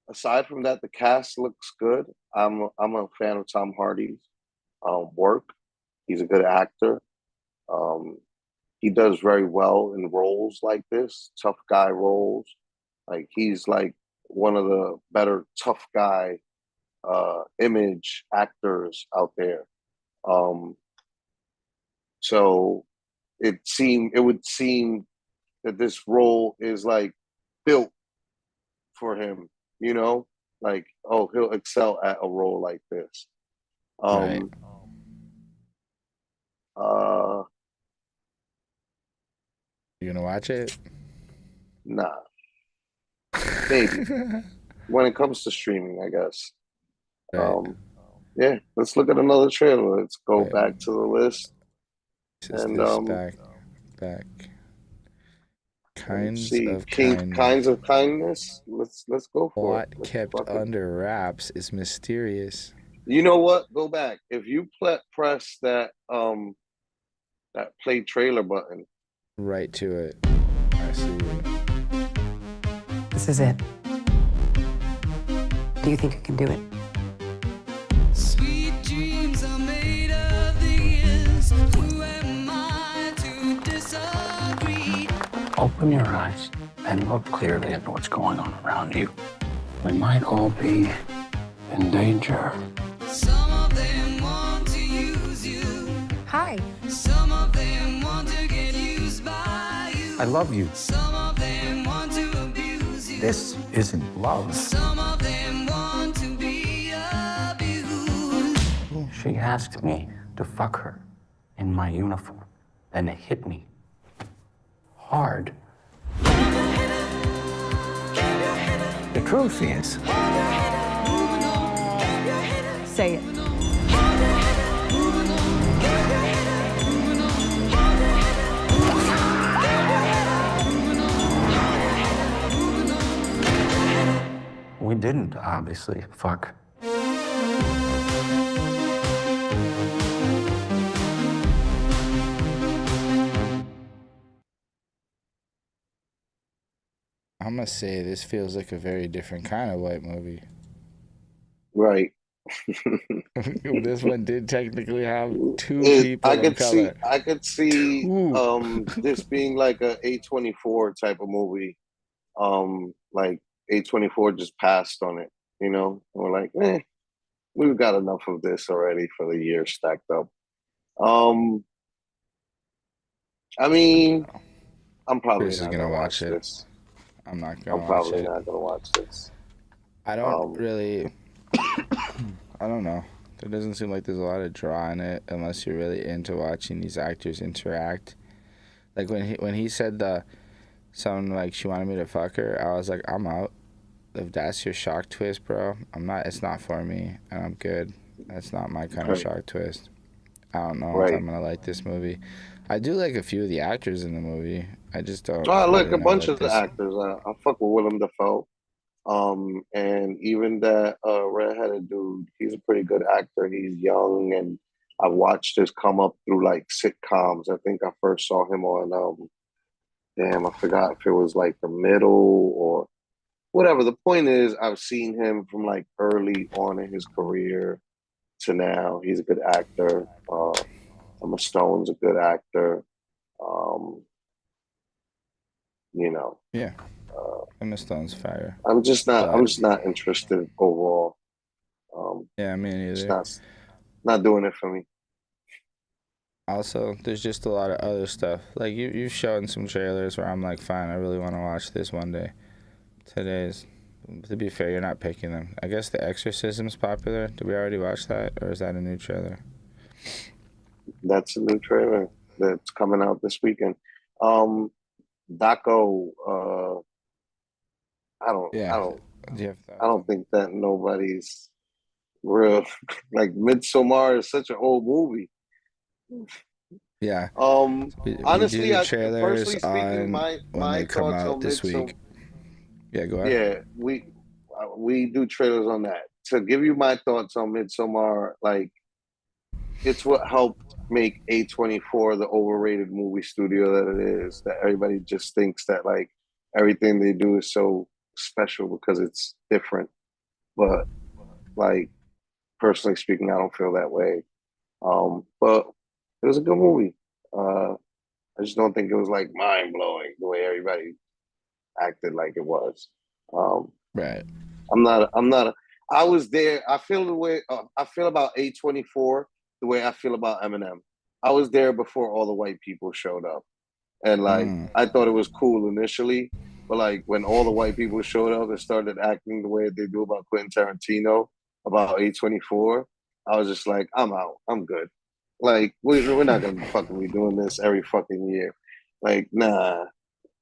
Aside from that, the cast looks good. I'm a fan of Tom Hardy's work. He's a good actor. He does very well in roles like this, tough guy roles. Like he's like one of the better tough guy image actors out there. So it would seem that this role is like built for him, you know? Like, oh, he'll excel at a role like this. Right. You gonna watch it? Nah, maybe when it comes to streaming, I guess. Right. Yeah, let's look at another trailer. Let's go Wait. back to the list. Is And this back? let's Kinds see, of kindness. kinds of kindness. Let's go for What it. Let's kept fucking- under wraps is mysterious. You know what? Go back. If you press that play trailer button. Right to it. I see. This is it. Do you think you can do it? Sweet dreams are made of these. Who am I to disagree? Open your eyes and look clearly at what's going on around you. We might all be in danger. Some of them want to use you. Hi. Some of them want to get used by you. I love you. Some of them want to abuse you. This isn't love. Some of them want to be abused. She asked me to fuck her in my uniform, and it hit me hard. The truth is, Say it. We didn't, obviously, fuck. I'm gonna say this feels like a very different kind of white movie. Right. This one did technically have two I people of could see. color. I could see Two. this being like a A24 type of movie. Like A24 just passed on it. You know, and we're like, we've got enough of this already for the year stacked up. I mean, I'm probably Chris is not gonna gonna watch it. this. I'm not gonna I'm watch probably it. not gonna watch this. I don't really. I don't know. There doesn't seem like there's a lot of draw in it unless you're really into watching these actors interact. Like when he said something like she wanted me to fuck her, I was like, I'm out. If that's your shock twist, bro, I'm not. It's not for me, and I'm good. That's not my kind of Right. shock twist. I don't know Right. if I'm gonna like this movie. I do like a few of the actors in the movie. I just don't. Oh, look, really a know bunch what of the this- actors. I fuck with Willem Dafoe. And even that redheaded dude, he's a pretty good actor. He's young, and I watched his come up through like sitcoms. I think I first saw him on damn, I forgot if it was like The Middle or whatever. The point is, I've seen him from like early on in his career to now. He's a good actor. Emma Stone's a good actor. You know, Yeah. Emma Stone's fire. I'm just not But- interested overall. Yeah, me It's neither. not doing it for me. Also, there's just a lot of other stuff. Like you've shown some trailers where I'm like, fine, I really want to watch this one day. Today's, to be fair, you're not picking them. I guess The Exorcism's popular. Did we already watch that, or is that a new trailer? That's a new trailer that's coming out this weekend. Daco, I Do you have thoughts? don't think that nobody's real. Like Midsommar is such an old movie. Yeah. We Honestly, do I trailers personally speaking, on my when they come thoughts out on this Midsommar. week. Yeah, go ahead. Yeah, we do trailers on that. To give you my thoughts on Midsommar, like it's what helped make A24 the overrated movie studio that it is. That everybody just thinks that like everything they do is so special because it's different. But like personally speaking, I don't feel that way. But it was a good movie. I just don't think it was like mind blowing the way everybody acted like it was. Right. I was there. I feel the way I feel about A24 the way I feel about Eminem. I was there before all the white people showed up, and like I thought it was cool initially, but like when all the white people showed up and started acting the way they do about Quentin Tarantino about A24, I was just like, I'm out. I'm good. Like we're not gonna fucking be doing this every fucking year. Like, nah.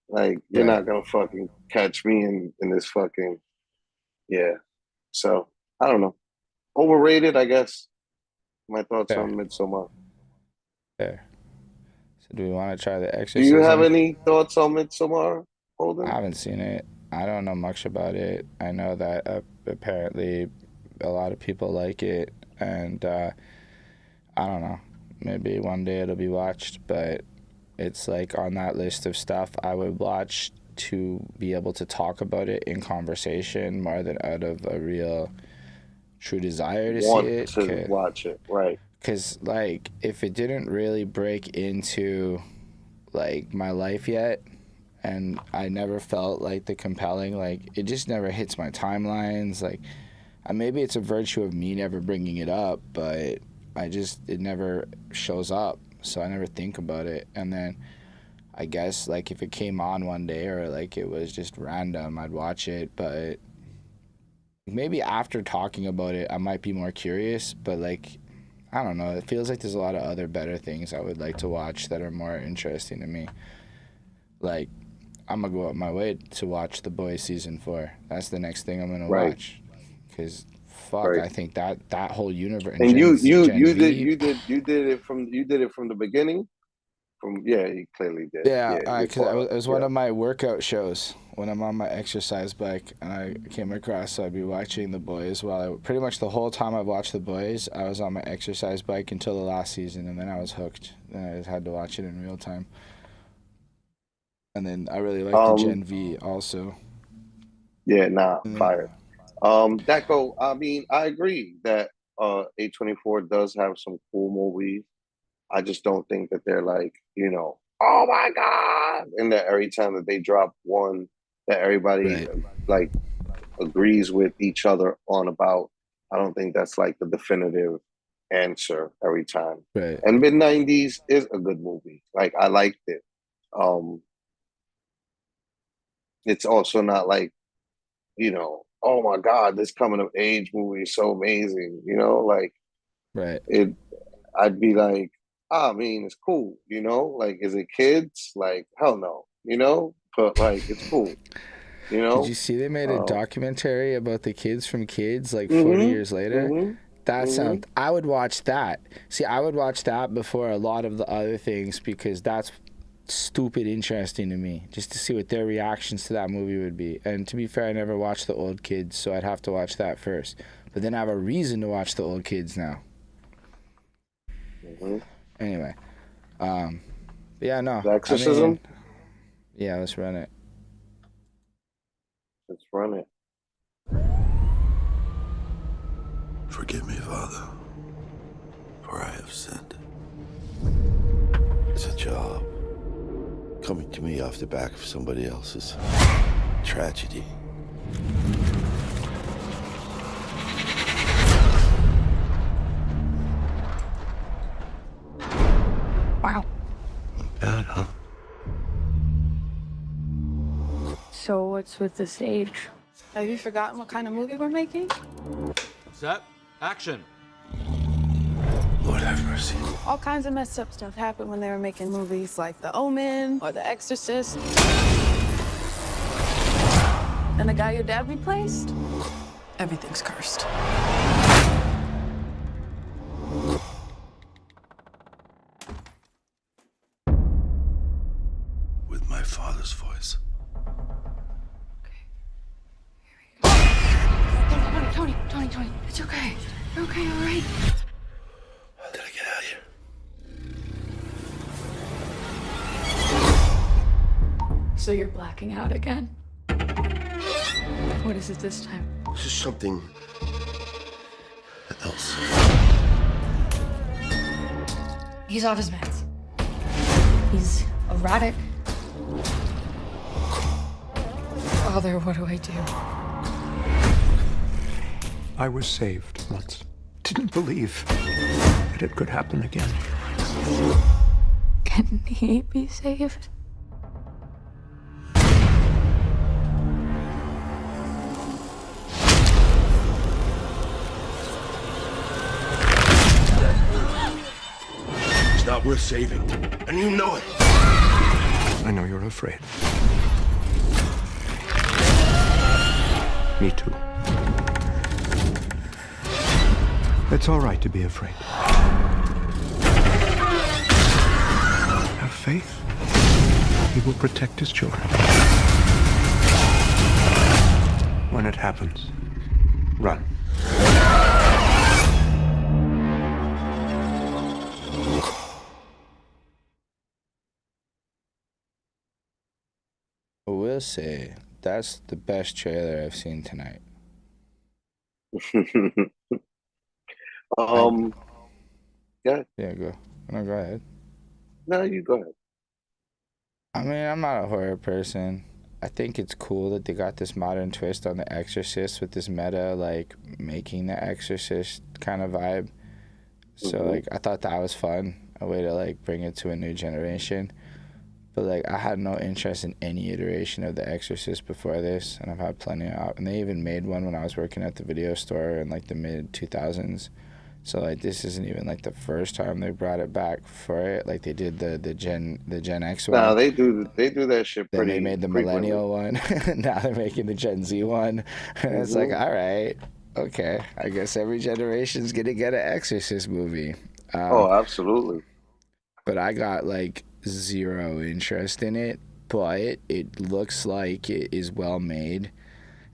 Like, you're Right. not gonna fucking catch me in this fucking, yeah. So I don't know. Overrated, I guess. My thoughts Fair. on Midsommar. Fair. So do we want to try The Do Exorcism? you have any thoughts on Midsommar, I Holden? haven't seen it. I don't know much about it. I know that apparently a lot of people like it, and I don't know. Maybe one day it'll be watched, but it's like on that list of stuff I would watch to be able to talk about it in conversation more than out of a real true desire to Want see it. to watch it, right? Because, like, if it didn't really break into, like, my life yet, and I never felt, like, the compelling, like, it just never hits my timelines. Like, maybe it's a virtue of me never bringing it up, but it never shows up. So I never think about it. And then I guess, like, if it came on one day or, like, it was just random, I'd watch it. But maybe after talking about it, I might be more curious. But, like, I don't know. It feels like there's a lot of other better things I would like to watch that are more interesting to me. Like, I'm going to go out my way to watch The Boys Season 4. That's the next thing I'm going to watch. Because, fuck, I think that whole universe. And you did it from the beginning. You clearly did. Yeah, because it was one of my workout shows when I'm on my exercise bike, and I came across. So I'd be watching The Boys while pretty much the whole time I've watched The Boys, I was on my exercise bike until the last season, and then I was hooked. Then I just had to watch it in real time. And then I really like the Gen V also. Yeah, fire. Deco, I mean, I agree that A24 does have some cool movies. I just don't think that they're like, oh my God. And that every time that they drop one that everybody like agrees with each other on about, I don't think that's like the definitive answer every time. Right. And Mid-90s is a good movie. Like, I liked it. It's also not like, oh my God, this coming of age movie is so amazing, like, right. I'd be like, I mean, it's cool, like, is it kids? Like, hell no, but like, it's cool, Did you see they made a documentary about the kids from Kids, like 40 years later? That sounds, I would watch that. See, I would watch that before a lot of the other things because that's stupid interesting to me, just to see what their reactions to that movie would be. And to be fair, I never watched The Old Kids, so I'd have to watch that first. But then I have a reason to watch The Old Kids now. Anyway, yeah, no. The Exorcism? Yeah, let's run it. Let's run it. Forgive me, Father, for I have sinned. It's a job. Coming to me off the back of somebody else's tragedy. Wow. Bad, huh? So what's with the stage? Have you forgotten what kind of movie we're making? Set. Action. Lord have mercy. All kinds of messed up stuff happened when they were making movies like The Omen or The Exorcist. And the guy your dad replaced? Everything's cursed. With my father's voice. Tony, it's okay. You're okay, all right? How did I get out of here? So you're blacking out again? What is it this time? This is something else. He's off his meds. He's erratic. Father, what do I do? I was saved once. Didn't believe that it could happen again. Can he be saved? It's not worth saving, and you know it. I know you're afraid. Me too. It's all right to be afraid. Have faith. He will protect his children. When it happens, run. I will say that's the best trailer I've seen tonight. Yeah. Yeah, go. No, go ahead. No, you go ahead. I mean, I'm not a horror person. I think it's cool that they got this modern twist on The Exorcist with this meta, like, making The Exorcist kind of vibe. So, like, I thought that was fun, a way to, like, bring it to a new generation. But, like, I had no interest in any iteration of The Exorcist before this, and I've had plenty of, and they even made one when I was working at the video store in, like, the mid-2000s. So, like, this isn't even, like, the first time they brought it back for it. Like, they did the Gen X one. No, they do that shit Then pretty. they made the frequently. millennial one. Now they're making the Gen Z one. And it's like, all right, okay. I guess every generation's gonna get an Exorcist movie. Oh, absolutely. But I got like zero interest in it. But it looks like it is well made,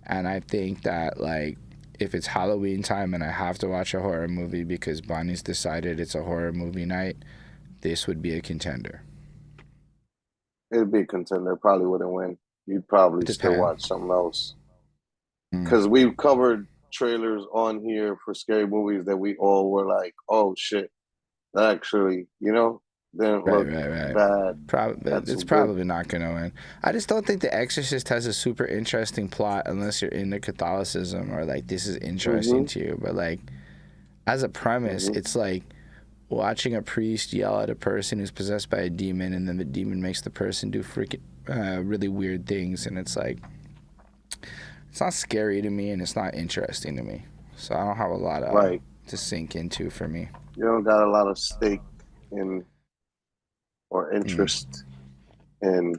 and I think that like if it's Halloween time and I have to watch a horror movie because Bonnie's decided it's a horror movie night, this would be a contender. It'd be a contender. Probably wouldn't win. You'd probably still Depends. watch something else. Because we've covered trailers on here for scary movies that we all were like, "Oh shit, that actually, didn't look bad." It's probably not going to win. I just don't think The Exorcist has a super interesting plot unless you're into Catholicism or like this is interesting to you. But like as a premise, it's like watching a priest yell at a person who's possessed by a demon, and then the demon makes the person do freaking really weird things, and it's like it's not scary to me and it's not interesting to me. So I don't have a lot of to sink into for me. You don't got a lot of stake in or interest in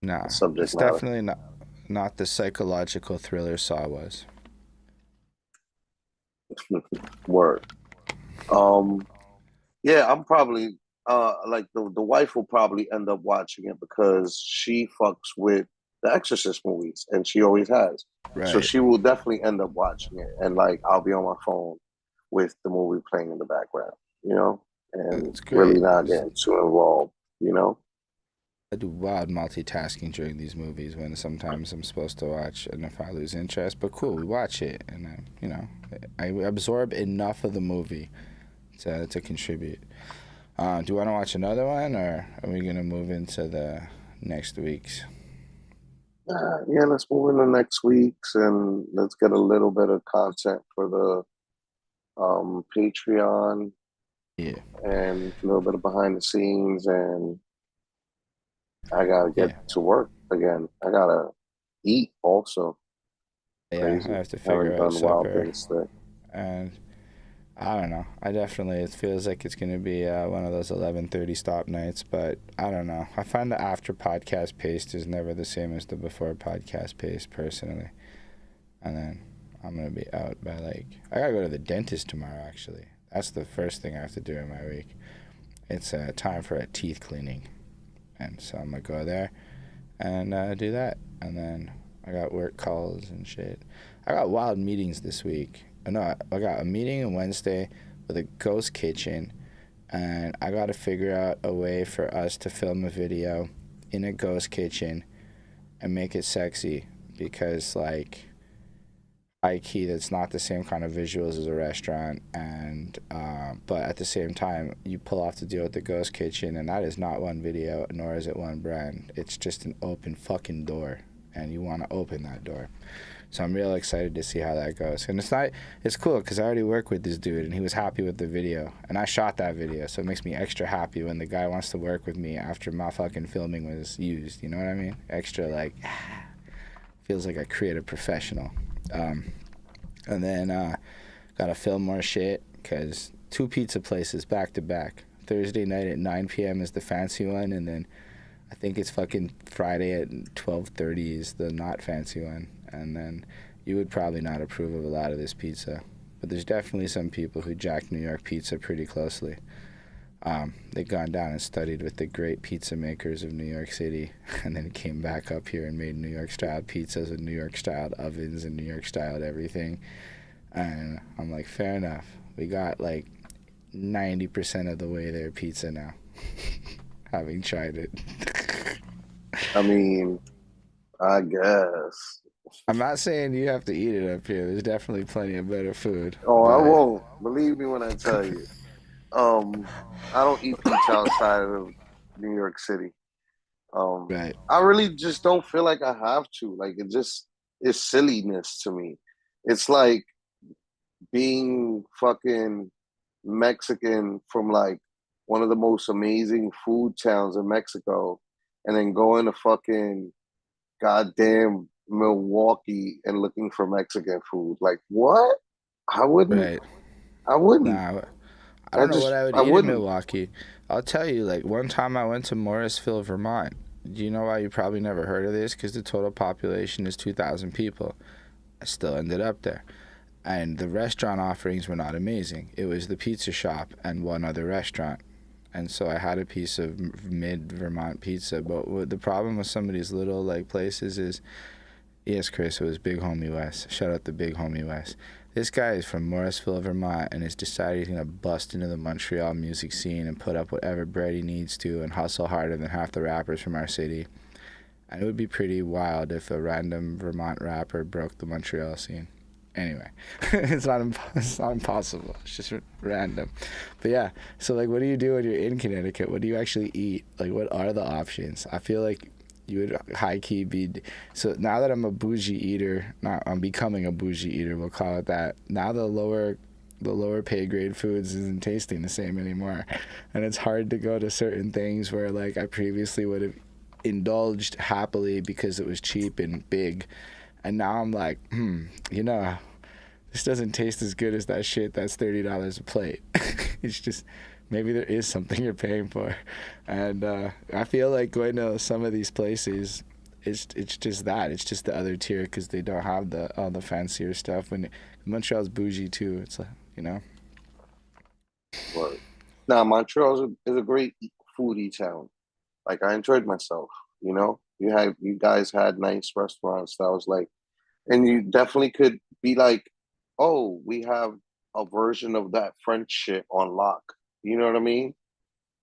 Nah, subject it's matter. definitely not the psychological thriller Saw was. Word. Yeah, I'm probably like the wife will probably end up watching it because she fucks with the Exorcist movies and she always has. So Right. she will definitely end up watching it, and like I'll be on my phone with the movie playing in the background, and really not getting too involved, I do wild multitasking during these movies when sometimes I'm supposed to watch, and if I lose interest, but cool, we watch it, and I absorb enough of the movie to contribute. Do you want to watch another one, or are we gonna move into the next week's? Yeah, let's move into next week's and let's get a little bit of content for the Patreon. Yeah. And a little bit of behind the scenes, and I gotta get to work again. I gotta eat also. Yeah, Crazy. I have to Haven't figure out done wild supper. things today. And I don't know. It feels like it's going to be one of those 11:30 stop nights, but I don't know. I find the after podcast pace is never the same as the before podcast pace, personally. And then I'm going to be out by I got to go to the dentist tomorrow, actually. That's the first thing I have to do in my week. It's time for a teeth cleaning. And so I'm going to go there and do that. And then I got work calls and shit. I got wild meetings this week. No, I got a meeting on Wednesday with a ghost kitchen, and I got to figure out a way for us to film a video in a ghost kitchen and make it sexy, because high key, that's not the same kind of visuals as a restaurant, and but at the same time, you pull off the deal with the ghost kitchen, and that is not one video, nor is it one brand. It's just an open fucking door, and you want to open that door. So I'm real excited to see how that goes. And it's cool because I already work with this dude and he was happy with the video. And I shot that video, so it makes me extra happy when the guy wants to work with me after my fucking filming was used. You know what I mean? Extra feels like a creative professional. And then gotta film more shit because 2 pizza places back to back, Thursday night at 9 p.m. is the fancy one, and then I think it's fucking Friday at 12:30 is the not fancy one. And then you would probably not approve of a lot of this pizza, but there's definitely some people who jack New York pizza pretty closely. They've gone down and studied with the great pizza makers of New York City, and then came back up here and made New York-style pizzas and New York-style ovens and New York-style everything. And I'm like, fair enough. We got like 90% of the way there pizza now, having tried it. I mean, I guess. I'm not saying you have to eat it up here. There's definitely plenty of better food. Oh, but... I won't. Believe me when I tell you. I don't eat pizza outside of New York City. Right. I really just don't feel like I have to. Like, it just is silliness to me. It's like being fucking Mexican from like one of the most amazing food towns in Mexico, and then going to fucking goddamn Milwaukee and looking for Mexican food. Like, what? I wouldn't. Right. I wouldn't. Nah, I don't know what I would eat in Milwaukee. I'll tell you, like, one time I went to Morrisville, Vermont. Do you know why you probably never heard of this? Because the total population is 2,000 people. I still ended up there. And the restaurant offerings were not amazing. It was the pizza shop and one other restaurant. And so I had a piece of mid-Vermont pizza. But the problem with some of these little, like, places is, yes, Chris, it was Big Homie West. Shout out to Big Homie West. This guy is from Morrisville, Vermont, and has decided he's going to bust into the Montreal music scene and put up whatever bread he needs to and hustle harder than half the rappers from our city. And it would be pretty wild if a random Vermont rapper broke the Montreal scene. Anyway, it's not impossible. It's just random. But yeah, so like, what do you do when you're in Connecticut? What do you actually eat? Like, what are the options? I feel like you would high-key be... So now that I'm a bougie eater, I'm becoming a bougie eater, we'll call it that. Now the lower pay grade foods isn't tasting the same anymore. And it's hard to go to certain things where like I previously would have indulged happily because it was cheap and big. And now I'm like, you know, this doesn't taste as good as that shit that's $30 a plate. It's just... Maybe there is something you're paying for. And I feel like going to some of these places, it's just that. It's just the other tier because they don't have all the fancier stuff. When Montreal's bougie too. It's like, you know. Right. Now, Montreal is a great foodie town. Like, I enjoyed myself, you know? You guys had nice restaurants that was like, and you definitely could be like, oh, we have a version of that French shit on lock. You know what I mean?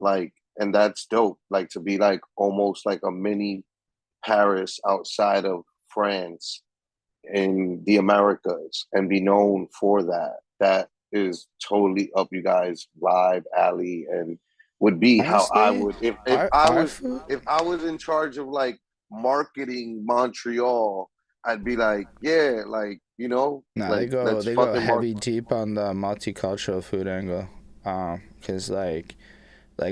Like, and that's dope. Like, to be like almost like a mini Paris outside of France in the Americas and be known for that. That is totally up you guys' vibe, alley, and would be honestly, how I would if I was in charge of like marketing Montreal. I'd be like, yeah, like, you know. Nah, like, they go heavy deep on the multicultural food angle. Cause like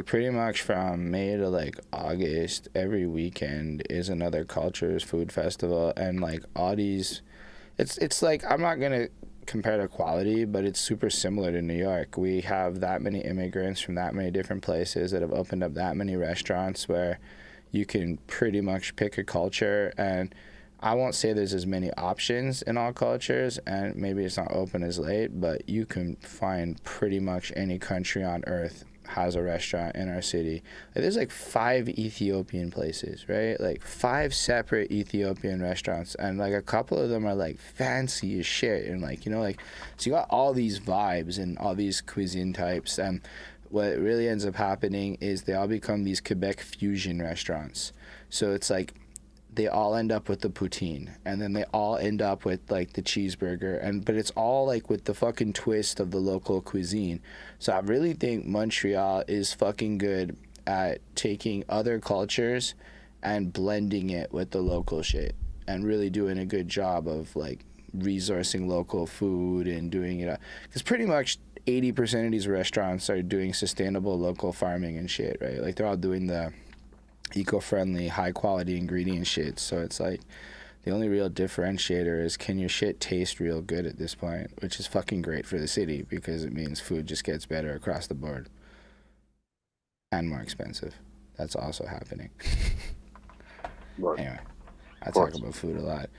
pretty much from May to like August, every weekend is another cultures food festival, and like all these, it's like, I'm not gonna compare to quality, but it's super similar to New York. We have that many immigrants from that many different places that have opened up that many restaurants where you can pretty much pick a culture, and I won't say there's as many options in all cultures, and maybe it's not open as late, but you can find pretty much any country on earth has a restaurant in our city. Like, there's like 5 Ethiopian places, right? Like 5 separate Ethiopian restaurants, and like a couple of them are like fancy as shit, and like, you know, like, so you got all these vibes and all these cuisine types, and what really ends up happening is they all become these Quebec fusion restaurants. So it's like, they all end up with the poutine, and then they all end up with like the cheeseburger, but it's all like with the fucking twist of the local cuisine. So I really think Montreal is fucking good at taking other cultures and blending it with the local shit, and really doing a good job of like resourcing local food and doing it, because pretty much 80% of these restaurants are doing sustainable local farming and shit, right? Like, they're all doing the eco-friendly, high-quality ingredient shit. So it's like, the only real differentiator is, can your shit taste real good at this point, which is fucking great for the city because it means food just gets better across the board. and more expensive. That's also happening. Right. Anyway, I talk about food a lot.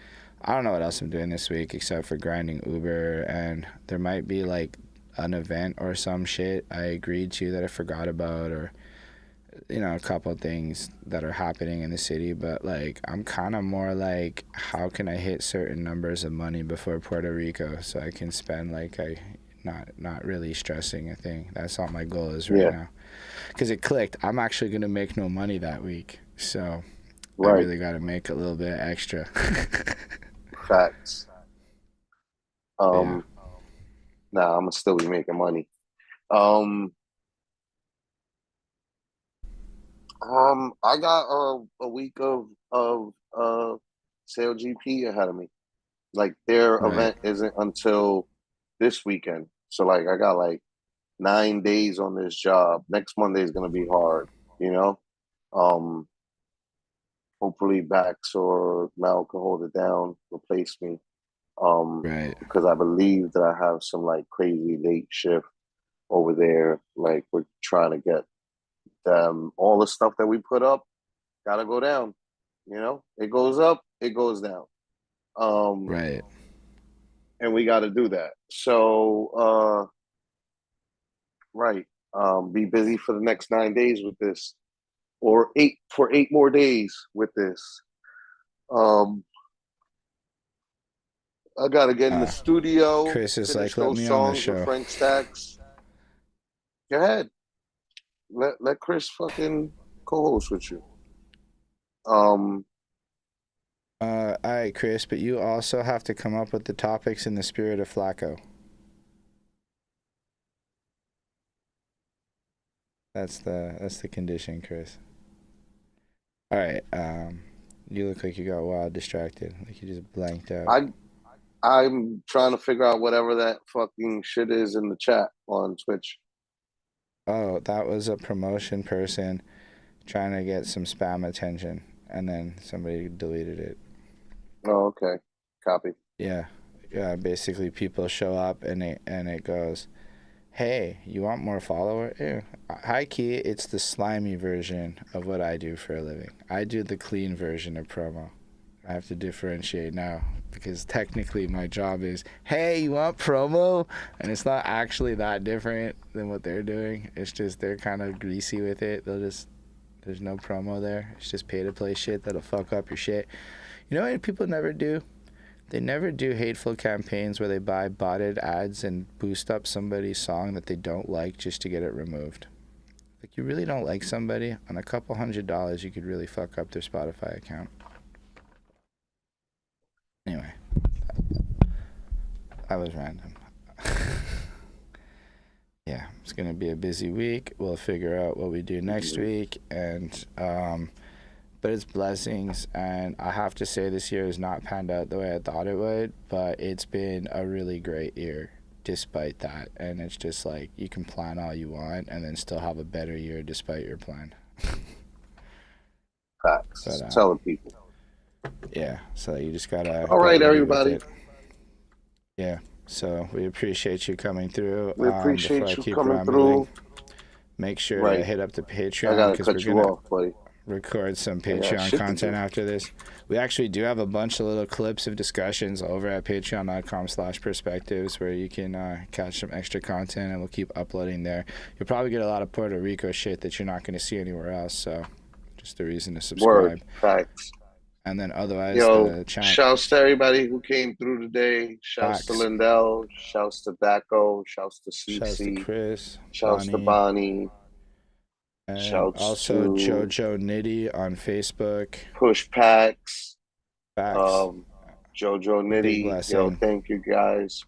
I don't know what else I'm doing this week except for grinding Uber, and there might be like an event or some shit I agreed to that I forgot about, or a couple of things that are happening in the city. But like, I'm kind of more like, how can I hit certain numbers of money before Puerto Rico so I can spend like not really stressing a thing. That's all my goal is right now, because it clicked. I'm actually gonna make no money that week, so I really got to make a little bit extra. Facts. Nah, I'm gonna still be making money. I got a week of Sail GP ahead of me. Like, their event isn't until this weekend, so like I got like 9 days on this job. Next Monday is gonna be hard, Hopefully Bax or Mel can hold it down, replace me. Because I believe that I have some like crazy late shift over there. Like, we're trying to get them, all the stuff that we put up gotta go down. It goes up, it goes down. And we gotta do that. So be busy for the next 9 days with this. Or 8 more days with this. I gotta get in the studio. Chris is like, let me on the show. With Frank Stacks. Go ahead. Let Chris fucking co-host with you. All right, Chris, but you also have to come up with the topics in the spirit of Flacco. That's the condition, Chris. All right. You look like you got wild distracted. Like you just blanked out. I'm trying to figure out whatever that fucking shit is in the chat on Twitch. Oh, that was a promotion person trying to get some spam attention, and then somebody deleted it. Oh, okay. Copy. Yeah. Basically, people show up and it goes, hey, you want more followers? Yeah. High key, it's the slimy version of what I do for a living. I do the clean version of promo. I have to differentiate now, because technically my job is, hey, you want promo? And it's not actually that different than what they're doing. It's just they're kind of greasy with it. There's no promo there. It's just pay to play shit that'll fuck up your shit. You know what people never do? They never do hateful campaigns where they buy botted ads and boost up somebody's song that they don't like just to get it removed. Like, you really don't like somebody, on a couple $100 you could really fuck up their Spotify account. Anyway, that was random. Yeah, it's gonna be a busy week. We'll figure out what we do next week, and but it's blessings, and I have to say this year has not panned out the way I thought it would, but it's been a really great year despite that. And it's just like, you can plan all you want and then still have a better year despite your plan. Facts. But, tell the people. Yeah, so you just gotta. All right, everybody. Yeah, so we appreciate you coming through. We appreciate you coming through. Make sure to hit up the Patreon. I gotta cut you off, buddy. Record some Patreon content after this. We actually do have a bunch of little clips of discussions over at patreon.com/perspectives where you can catch some extra content, and we'll keep uploading there. You'll probably get a lot of Puerto Rico shit that you're not going to see anywhere else, so just a reason to subscribe. Word. Facts. And then otherwise, the channel. Shouts to everybody who came through today. Shouts to Lindell. Shouts to Daco. Shouts to CC. Shouts to Chris. Shouts to Bonnie. And also Jojo Nitty on Facebook. Push Packs. Jojo Nitty. Yo, thank you guys.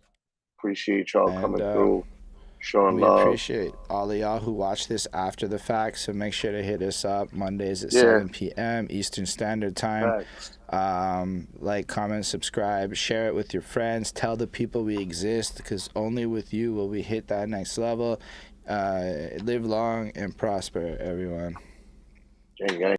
Appreciate y'all coming through. Showing we love. Appreciate all of y'all who watch this after the fact, so make sure to hit us up Mondays at 7 p.m. Eastern Standard Time. Like, comment, subscribe, share it with your friends, tell the people we exist, because only with you will we hit that next level. Live long and prosper, everyone.